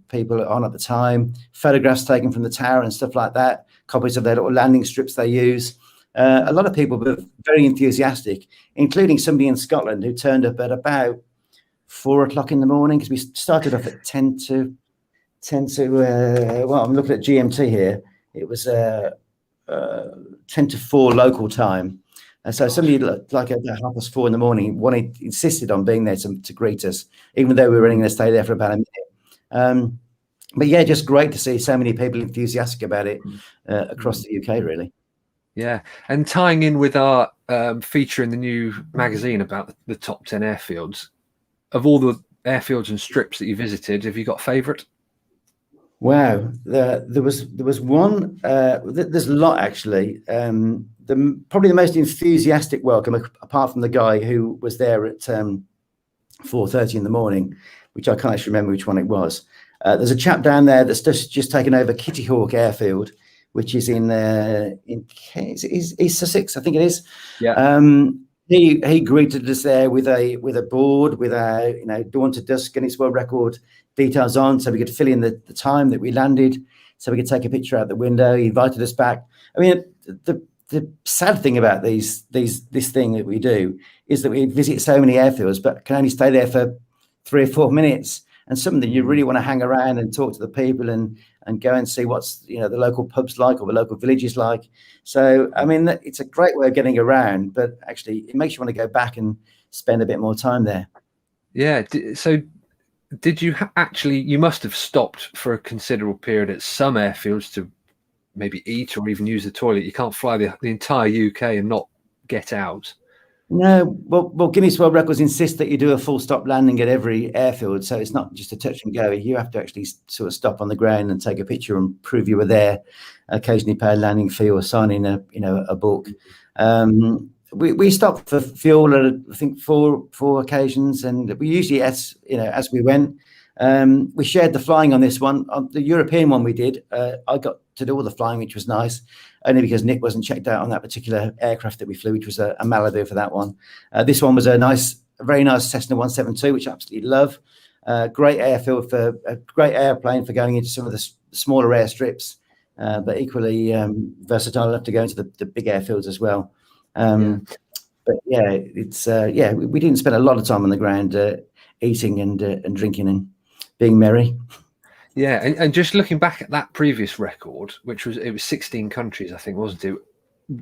S10: people on at the time, photographs taken from the tower and stuff like that, copies of their little landing strips they use. A lot of people were very enthusiastic, including somebody in Scotland who turned up at about 4 o'clock in the morning, because we started off at 10 to well, I'm looking at GMT here. It was 10 to 4 local time. And so somebody like at 4:30 in the morning insisted on being there to greet us, even though we were only going to stay there for about a minute. But yeah, just great to see so many people enthusiastic about it across the UK, really.
S5: Yeah, and tying in with our feature in the new magazine about the top 10 airfields, of all the airfields and strips that you visited, have you got a favourite?
S10: Wow, there was one. There's a lot actually. Probably the most enthusiastic welcome, apart from the guy who was there at 4:30 in the morning, which I can't actually remember which one it was. There's a chap down there that's just taken over Kitty Hawk Airfield, which is in East Sussex, I think it is.
S5: Yeah.
S10: He greeted us there with a board with our dawn to dusk Guinness World Record details on, so we could fill in the time that we landed, so we could take a picture out the window. He invited us back. I mean, the sad thing about this thing that we do is that we visit so many airfields, but can only stay there for 3 or 4 minutes. And some of them you really want to hang around and talk to the people and and go and see what's the local pubs like or the local villages like. So I mean, it's a great way of getting around, but actually it makes you want to go back and spend a bit more time there.
S5: Yeah. So did you actually? You must have stopped for a considerable period at some airfields to maybe eat or even use the toilet. You can't fly the entire UK and not get out.
S10: No, well, Guinness World Records insists that you do a full stop landing at every airfield, so it's not just a touch and go. You have to actually sort of stop on the ground and take a picture and prove you were there. Occasionally pay a landing fee or sign in a book. We stopped for fuel at I think four occasions, and we usually as we went. We shared the flying on this one. On the European one we did, I got to do all the flying, which was nice, only because Nick wasn't checked out on that particular aircraft that we flew, which was a Malibu for that one. This one was a very nice Cessna 172, which I absolutely love. Great airfield for a great airplane for going into some of the smaller airstrips, but equally versatile enough to go into the big airfields as well. But yeah, it's we didn't spend a lot of time on the ground eating and drinking and being merry.
S5: Yeah, and just looking back at that previous record, which was 16 countries, I think, wasn't it?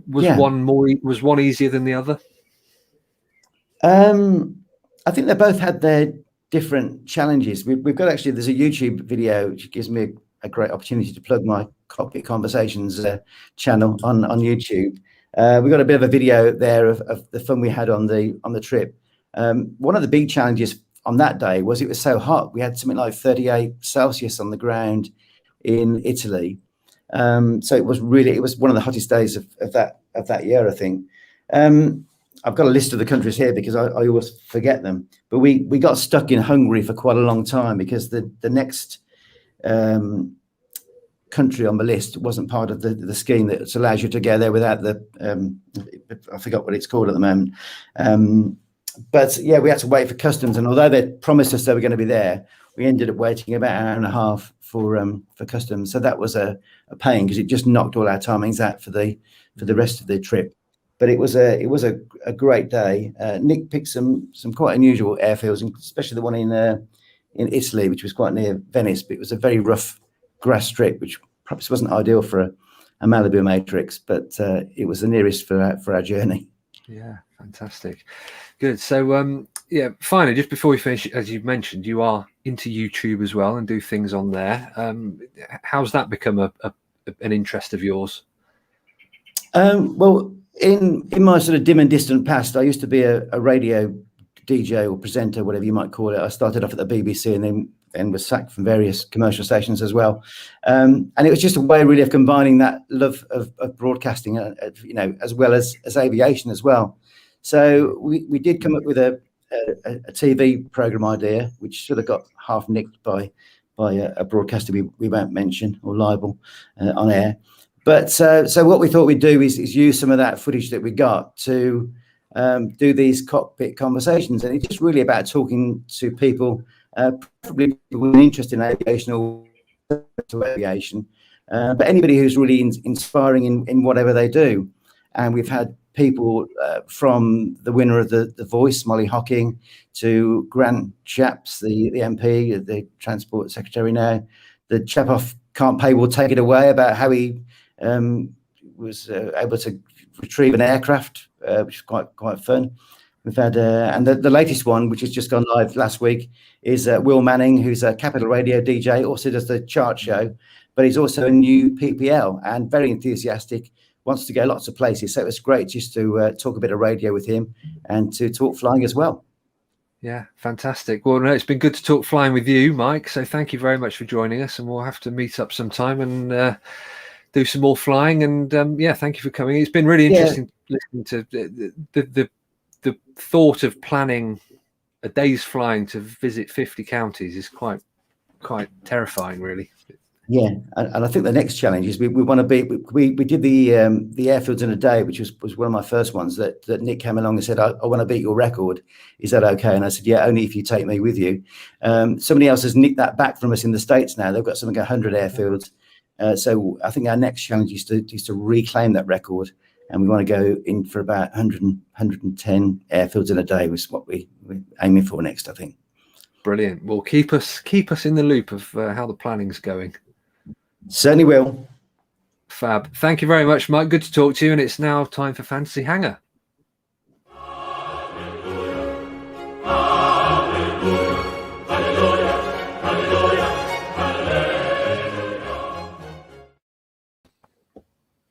S5: Was one easier than the other?
S10: I think they both had their different challenges. We've got there's a YouTube video which gives me a great opportunity to plug my Cockpit Conversations channel on YouTube. We got a bit of a video there of the fun we had on the trip. One of the big challenges on that day was it was so hot. We had something like 38 Celsius on the ground in Italy. So it was one of the hottest days of that year, I think. I've got a list of the countries here because I always forget them. But we got stuck in Hungary for quite a long time because the next country on the list wasn't part of the scheme that allows you to go there without I forgot what it's called at the moment. But yeah, we had to wait for customs, and although they promised us they were going to be there, we ended up waiting about an hour and a half for customs. So that was a pain because it just knocked all our timings out for the rest of the trip. But it was a great day. Nick picked some quite unusual airfields, especially the one in Italy, which was quite near Venice. But it was a very rough grass strip, which perhaps wasn't ideal for a Malibu Matrix, but it was the nearest for our journey.
S5: Yeah, fantastic. Good. So, finally, just before we finish, as you've mentioned, you are into YouTube as well and do things on there. How's that become an interest of yours?
S10: Well, in my sort of dim and distant past, I used to be a radio DJ or presenter, whatever you might call it. I started off at the BBC and then was sacked from various commercial stations as well. And it was just a way really of combining that love of broadcasting, as well as aviation as well. So we did come up with a TV program idea, which sort of got half nicked by a broadcaster we won't mention or libel on air. But so what we thought we'd do is use some of that footage that we got to do these cockpit conversations. And it's just really about talking to people, probably with an interest in aviation or to aviation, but anybody who's really inspiring in whatever they do. And we've had people from the winner of the Voice, Molly Hocking, to Grant Shapps, the MP, the Transport Secretary now. The chap off Can't Pay Will Take It Away, about how he was able to retrieve an aircraft, which is quite fun. We've had, and the latest one, which has just gone live last week, is Will Manning, who's a Capital Radio DJ, also does the chart show, but he's also a new PPL and very enthusiastic, wants to go lots of places. So it was great just to talk a bit of radio with him and to talk flying as well.
S5: Yeah, fantastic. Well, no, it's been good to talk flying with you, Mike. So thank you very much for joining us, and we'll have to meet up sometime and do some more flying. And thank you for coming. It's been really interesting listening to the thought of planning a day's flying to visit 50 counties is quite terrifying, really.
S10: Yeah, and I think the next challenge is we want to be. We did the airfields in a day, which was one of my first ones. That Nick came along and said, "I want to beat your record. Is that okay?" And I said, "Yeah, only if you take me with you." Somebody else has nicked that back from us in the States now. They've got something like 100 airfields. So I think our next challenge is to reclaim that record, and we want to go in for about 100, 110 airfields in a day, which is what we're aiming for next, I think.
S5: Brilliant. Well, keep us in the loop of how the planning's going.
S10: Certainly will.
S5: Fab. Thank you very much, Mike. Good to talk to you. And it's now time for Fantasy Hangar.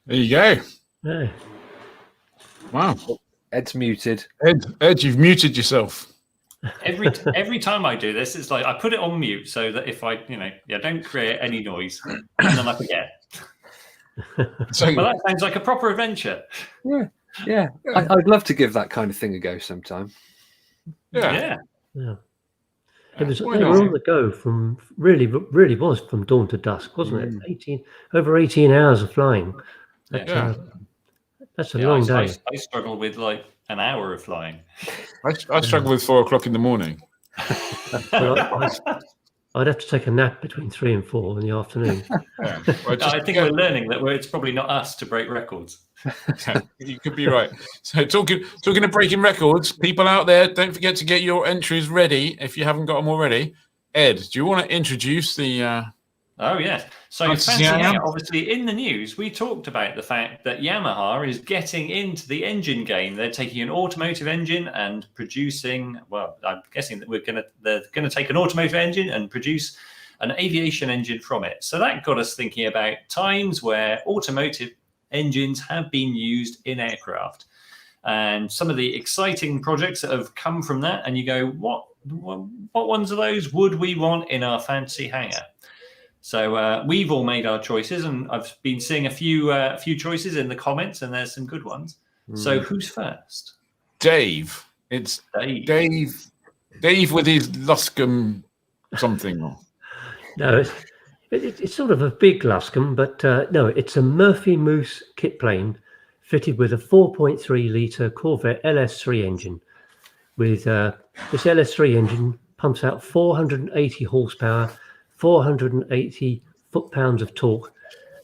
S6: There you go.
S9: Yeah.
S6: Wow.
S5: Ed's muted.
S6: Ed, you've muted yourself.
S7: Every time I do this, it's like I put it on mute so that if I, don't create any noise, and then I forget.
S6: So,
S7: Well, that sounds like a proper adventure.
S5: Yeah. I'd love to give that kind of thing a go sometime.
S7: Yeah.
S9: It was, they
S6: why
S9: were
S6: not?
S9: on the go from really was from dawn to dusk, wasn't it? Over 18 hours of flying. That's a long day.
S7: I struggle with like an hour of flying.
S6: I struggle with 4 o'clock in the morning.
S9: Well, I'd have to take a nap between 3 and 4 in the afternoon.
S6: Yeah.
S7: I think we're learning that it's probably not us to break records.
S6: You could be right. So talking of breaking records, people out there, don't forget to get your entries ready if you haven't got them already. Ed, do you want to introduce the?
S7: Oh yes. So Fantasy Hangar, obviously in the news, we talked about the fact that Yamaha is getting into the engine game. They're taking an automotive engine and producing. Well, I'm guessing that they're gonna take an automotive engine and produce an aviation engine from it. So that got us thinking about times where automotive engines have been used in aircraft, and some of the exciting projects that have come from that. And you go, what ones of those would we want in our Fantasy Hangar? So we've all made our choices, and I've been seeing a few choices in the comments, and there's some good ones. So who's first?
S6: Dave. It's Dave. Dave with his Luscombe something.
S9: No, it's sort of a big Luscombe, but no, it's a Murphy Moose kit plane fitted with a 4.3 litre Corvette LS3 engine. With this LS3 engine pumps out 480 horsepower, 480 foot-pounds of torque,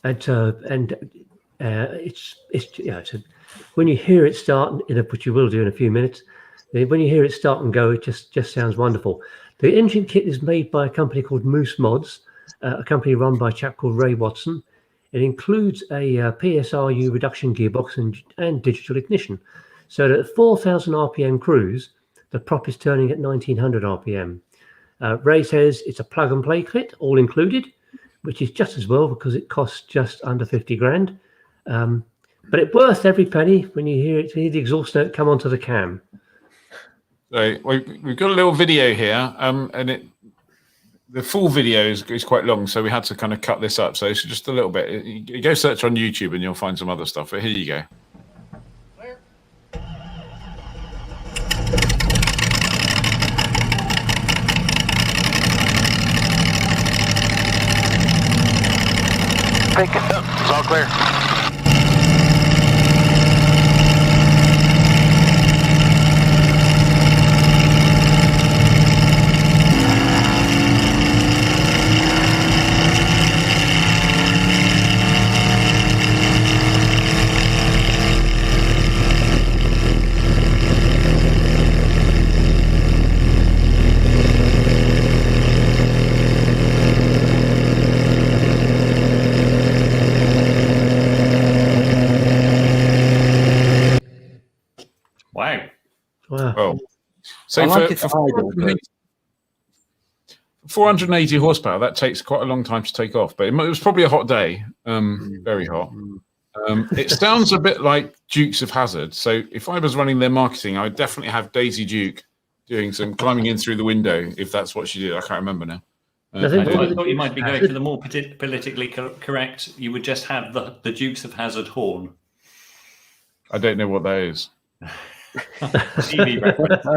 S9: and when you hear it start, which you will do in a few minutes, when you hear it start and go, it just sounds wonderful. The engine kit is made by a company called Moose Mods, a company run by a chap called Ray Watson. It includes a PSRU reduction gearbox and digital ignition, so that at 4,000 RPM cruise, the prop is turning at 1,900 RPM. Ray says it's a plug-and-play kit, all included, which is just as well because it costs just under 50 grand. But it's worth every penny when you hear the exhaust note come onto the cam.
S6: So we've got a little video here, and the full video is quite long, so we had to kind of cut this up. So it's just a little bit. You go search on YouTube and you'll find some other stuff. But here you go.
S2: Take it up. It's all clear.
S9: Wow.
S6: Well, so
S5: I like
S6: for
S5: it idle, but
S6: 480 horsepower, that takes quite a long time to take off. But it was probably a hot day, very hot. It sounds a bit like Dukes of Hazzard. So if I was running their marketing, I'd definitely have Daisy Duke doing some climbing in through the window, if that's what she did. I can't remember now.
S7: I thought you might be going for the more politically correct. You would just have the Dukes of Hazzard horn.
S6: I don't know what that is.
S7: TV reference.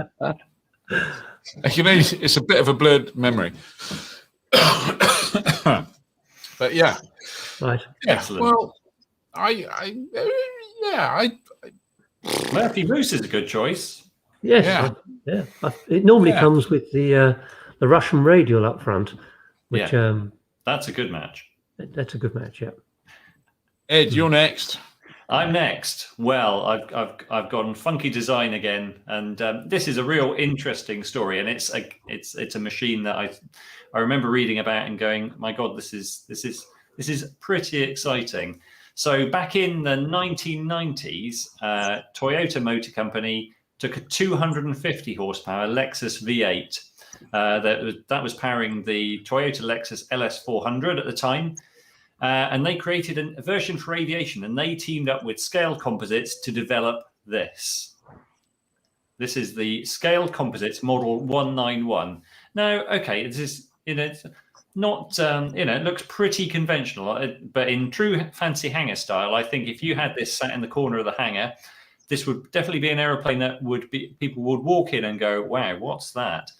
S6: It's a bit of a blurred memory. But yeah.
S9: Right.
S6: Yeah.
S7: Excellent.
S6: Well,
S7: Murphy Moose is a good choice.
S9: Yes. Yeah. It normally comes with the Russian radial up front, which
S7: that's a good match.
S9: That's a good match. Yeah.
S6: Ed, you're next.
S7: I'm next. Well, I've gone funky design again, and this is a real interesting story. And it's a machine that I remember reading about and going, my God, this is This is pretty exciting. So back in the 1990s, Toyota Motor Company took a 250 horsepower Lexus V8 that was powering the Toyota Lexus LS400 at the time. And they created a version for aviation, and they teamed up with Scale Composites to develop this. This is the Scale Composites Model 191. Now, okay, this is, it's not, it looks pretty conventional, but in true fancy hangar style, I think if you had this sat in the corner of the hangar, this would definitely be an aeroplane that people would walk in and go, wow, what's that?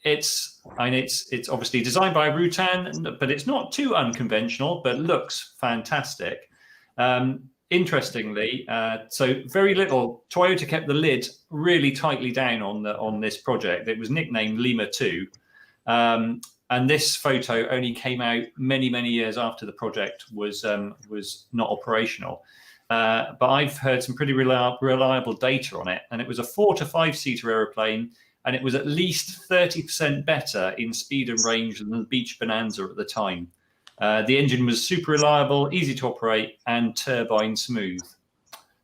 S7: It's obviously designed by Rutan, but it's not too unconventional, but looks fantastic. Interestingly, so very little. Toyota kept the lid really tightly down on this project. It was nicknamed Lima 2, and this photo only came out many years after the project was not operational. But I've heard some pretty reliable data on it, and it was a 4 to 5 seater aeroplane. And it was at least 30% better in speed and range than the Beach Bonanza at the time. The engine was super reliable, easy to operate, and turbine smooth.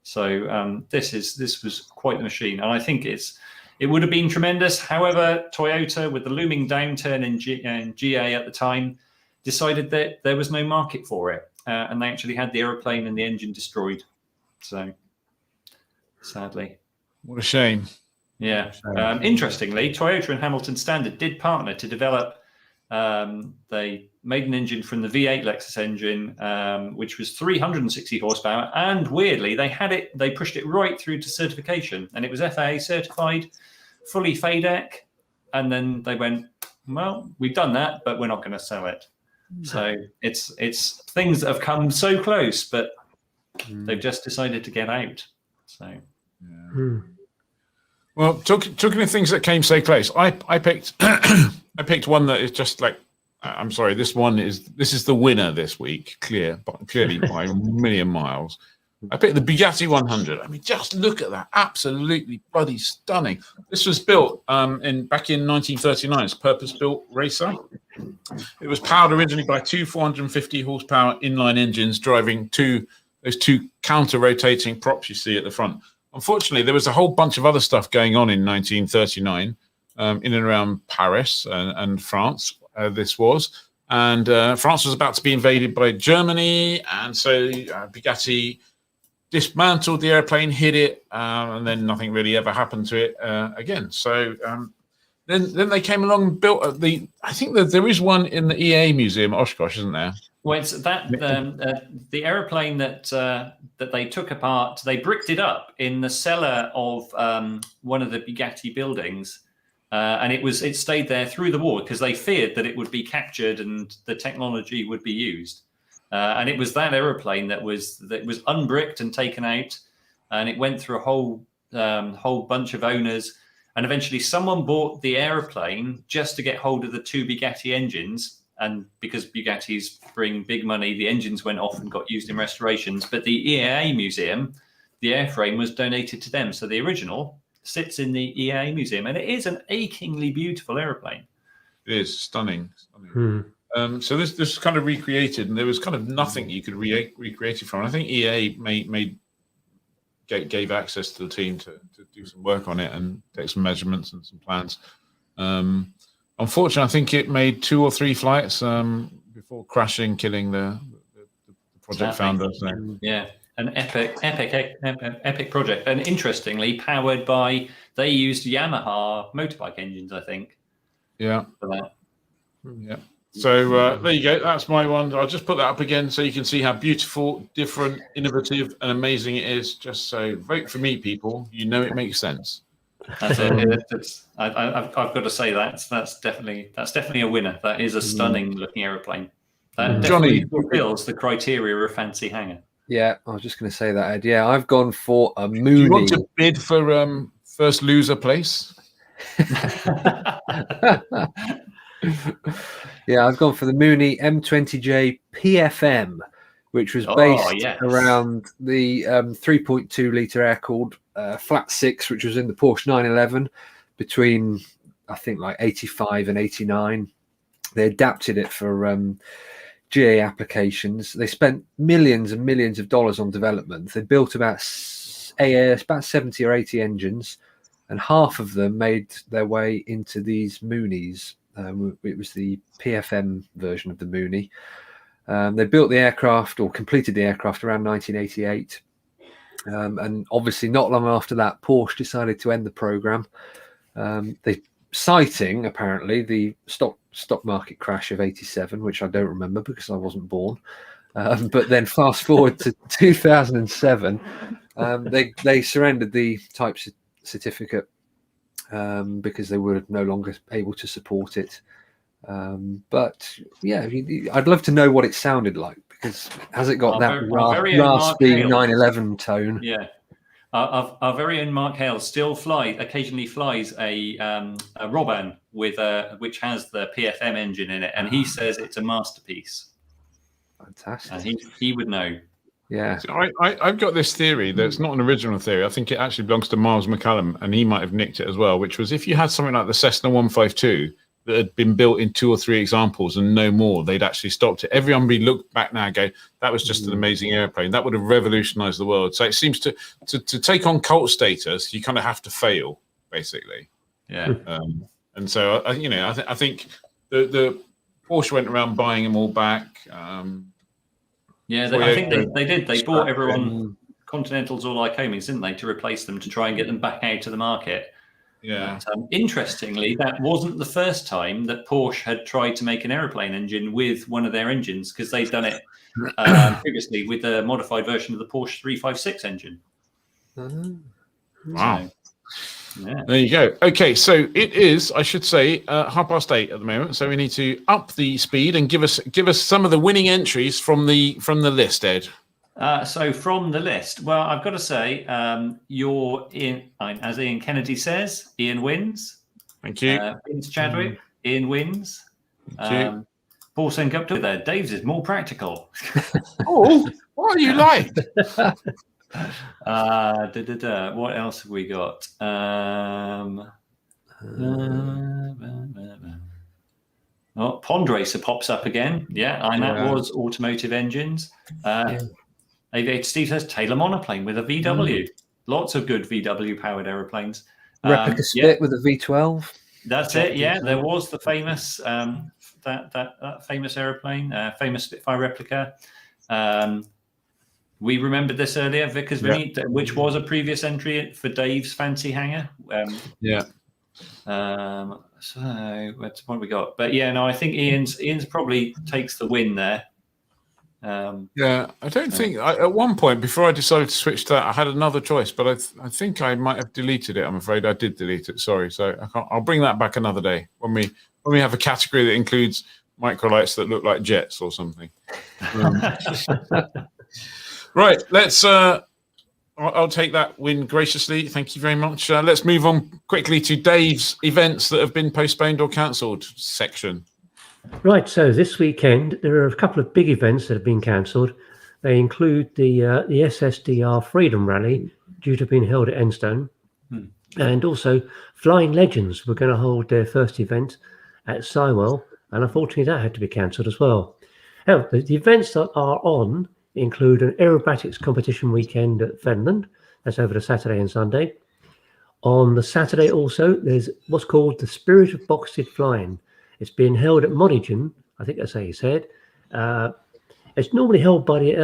S7: So this was quite the machine, and I think it would have been tremendous. However, Toyota, with the looming downturn in GA at the time, decided that there was no market for it, and they actually had the aeroplane and the engine destroyed. So, sadly,
S6: what a shame.
S7: Yeah. Interestingly, Toyota and Hamilton Standard did partner to develop. They made an engine from the V8 Lexus engine, which was 360 horsepower, and weirdly, they pushed it right through to certification, and it was FAA certified, fully FADEC, and then they went, well, we've done that, but we're not going to sell it. So it's things that have come so close, but they've just decided to get out. So.
S6: Yeah. Well, talking of things that came so close, I picked I picked one that is just like, I'm sorry, this is the winner this week, clearly by a million miles. I picked the Bugatti 100. I mean, just look at that, absolutely bloody stunning. This was built back in 1939. It's a purpose-built racer. It was powered originally by two 450 horsepower inline engines driving those two counter-rotating props you see at the front. Unfortunately, there was a whole bunch of other stuff going on in 1939 in and around Paris and France, this was. And France was about to be invaded by Germany. And so Bugatti dismantled the airplane, hid it, and then nothing really ever happened to it again. So then they came along and built I think that there is one in the EA Museum at Oshkosh, isn't there?
S7: Well, it's that the aeroplane that they took apart. They bricked it up in the cellar of one of the Bugatti buildings, and it stayed there through the war because they feared that it would be captured and the technology would be used. And it was that aeroplane that was unbricked and taken out, and it went through a whole bunch of owners, and eventually someone bought the aeroplane just to get hold of the two Bugatti engines. And because Bugattis bring big money, the engines went off and got used in restorations. But the EAA Museum, the airframe was donated to them. So the original sits in the EAA Museum, and it is an achingly beautiful airplane.
S6: It is stunning. So this is kind of recreated, and there was kind of nothing you could recreate it from. I think EA gave access to the team to do some work on it and take some measurements and some plans. Unfortunately, I think it made 2 or 3 flights before crashing, killing the project founder. So.
S7: Yeah, an epic project, and interestingly, powered by they used Yamaha motorbike engines, I think.
S6: Yeah.
S7: For that.
S6: Yeah. So there you go. That's my one. I'll just put that up again so you can see how beautiful, different, innovative, and amazing it is. Just so vote for me, people. You know it makes sense.
S7: That's it. I've got to say that's definitely a winner. That is a stunning looking aeroplane. That definitely fulfills the criteria of a fancy hangar.
S5: Yeah, I was just going to say that, Ed. Yeah, I've gone for a Mooney.
S6: Do you want to bid for first loser place?
S5: Yeah, I've gone for the Mooney M20J PFM, which was based around the 3.2 litre air-cooled flat 6, which was in the Porsche 911 between, I think, like 85 and 89. They adapted it for GA applications. They spent millions and millions of dollars on development. They built about 70 or 80 engines, and half of them made their way into these Moonies. It was the PFM version of the Moonie. They built the aircraft, or completed the aircraft, around 1988. And obviously not long after that, Porsche decided to end the program. They citing, apparently, the stock market crash of 87, which I don't remember because I wasn't born. But then fast forward to 2007, they surrendered the type certificate because they were no longer able to support it. But yeah, I'd love to know what it sounded like, because has it got that raspy 911 tone?
S7: Yeah. Our very own Mark Hale still occasionally flies a Roban which has the PFM engine in it, and he says it's a masterpiece.
S5: Fantastic.
S7: And he would know.
S5: Yeah.
S6: So I've got this theory that's not an original theory. I think it actually belongs to Miles McCallum, and he might have nicked it as well, which was if you had something like the Cessna 152 that had been built in 2 or 3 examples and no more, they'd actually stopped it. Everyone would look back now and go, that was just an amazing airplane. That would have revolutionized the world. So it seems to take on cult status, you kind of have to fail, basically.
S7: Yeah.
S6: And so, I think the Porsche went around buying them all back.
S7: I think they did. They bought everyone Continentals or Lycomings, didn't they, to replace them, to try and get them back out to the market.
S6: Yeah.
S7: But, interestingly, that wasn't the first time that Porsche had tried to make an aeroplane engine with one of their engines, because they'd done it previously with a modified version of the Porsche 356 engine.
S6: Wow.
S7: So, yeah.
S6: There you go. Okay, so it is, I should say, 8:30 at the moment. So we need to up the speed and give us some of the winning entries from the list, Ed.
S7: So from the list, well, I've got to say, you're in, as Ian Kennedy says, Ian wins.
S6: Thank you.
S7: Vince Chadwick, Ian wins.
S6: Thank you.
S7: Paul Senkup to there. Dave's is more practical.
S6: Oh, what are you like?
S7: What else have we got? Pond Racer pops up again. Yeah, and that was automotive engines. Aviator Steve says Taylor monoplane with a VW. Lots of good VW powered airplanes.
S5: Replica split with a V12.
S7: That's it. Yeah, there was the famous that famous aeroplane, famous Spitfire replica. We remembered this earlier, Vickers Vinny, which was a previous entry for Dave's fancy hangar. So what's the point we got? But yeah, no, I think Ian's probably takes the win there.
S6: I don't think at one point before I decided to switch to that, I had another choice, but I think I might have deleted it. I'm afraid I did delete it. Sorry, so I'll bring that back another day when we have a category that includes microlights that look like jets or something. Right, let's. I'll take that win graciously. Thank you very much. Let's move on quickly to Dave's events that have been postponed or cancelled section.
S9: Right, so this weekend there are a couple of big events that have been cancelled. They include the SSDR Freedom Rally, due to have been held at Enstone, and also Flying Legends were going to hold their first event at Sywell, and unfortunately that had to be cancelled as well. Now, the events that are on include an aerobatics competition weekend at Fenland. That's over the Saturday and Sunday. On the Saturday also, there's what's called the Spirit of Boxed Flying. It's being held at Modigen, I think that's how you said. It's normally held by the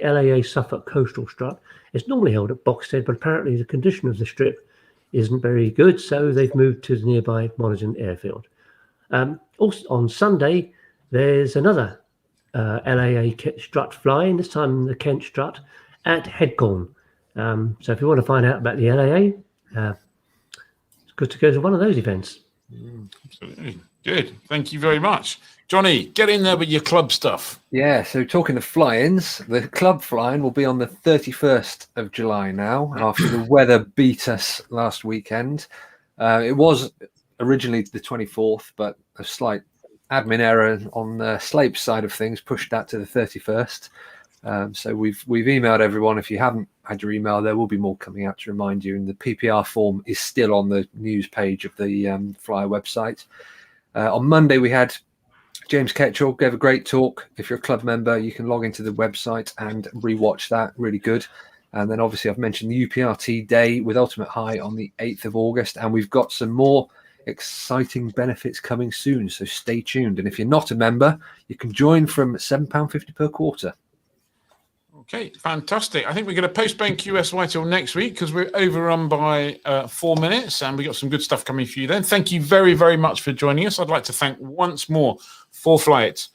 S9: LAA Suffolk Coastal Strut. It's normally held at Boxted, but apparently the condition of the strip isn't very good, so they've moved to the nearby Modigen airfield. Also on Sunday, there's another LAA strut flying, this time the Kent strut at Headcorn. So if you want to find out about the LAA, it's good to go to one of those events.
S6: Absolutely. Good. Thank you very much. Johnny, get in there with your club stuff.
S5: Yeah, so talking of fly-ins, the club fly-in will be on the 31st of July now, after the weather beat us last weekend. It was originally the 24th, but a slight admin error on the Slape's side of things pushed that to the 31st. So we've emailed everyone. If you haven't had your email, there will be more coming out to remind you. And the PPR form is still on the news page of the Flyer website. On Monday, we had James Ketchell gave a great talk. If you're a club member, you can log into the website and rewatch that. Really good. And then obviously I've mentioned the UPRT Day with Ultimate High on the 8th of August. And we've got some more exciting benefits coming soon. So stay tuned. And if you're not a member, you can join from £7.50 per quarter.
S6: Okay, fantastic. I think we're going to postpone QSY till next week because we're overrun by 4 minutes, and we got some good stuff coming for you then. Thank you very, very much for joining us. I'd like to thank once more 4Flight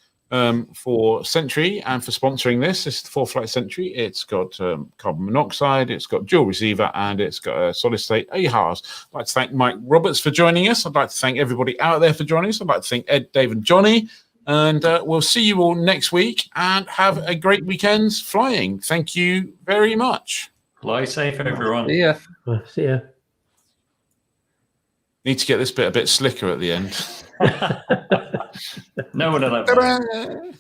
S6: for Sentry and for sponsoring this. This is the 4Flight Sentry. It's got carbon monoxide, it's got dual receiver, and it's got a solid state AHARS. I'd like to thank Mike Roberts for joining us. I'd like to thank everybody out there for joining us. I'd like to thank Ed, Dave, and Johnny. And we'll see you all next week and have a great weekend flying. Thank you very much.
S7: Fly safe, everyone.
S5: See ya.
S9: See ya.
S6: Need to get this bit a bit slicker at the end.
S7: No one will ever.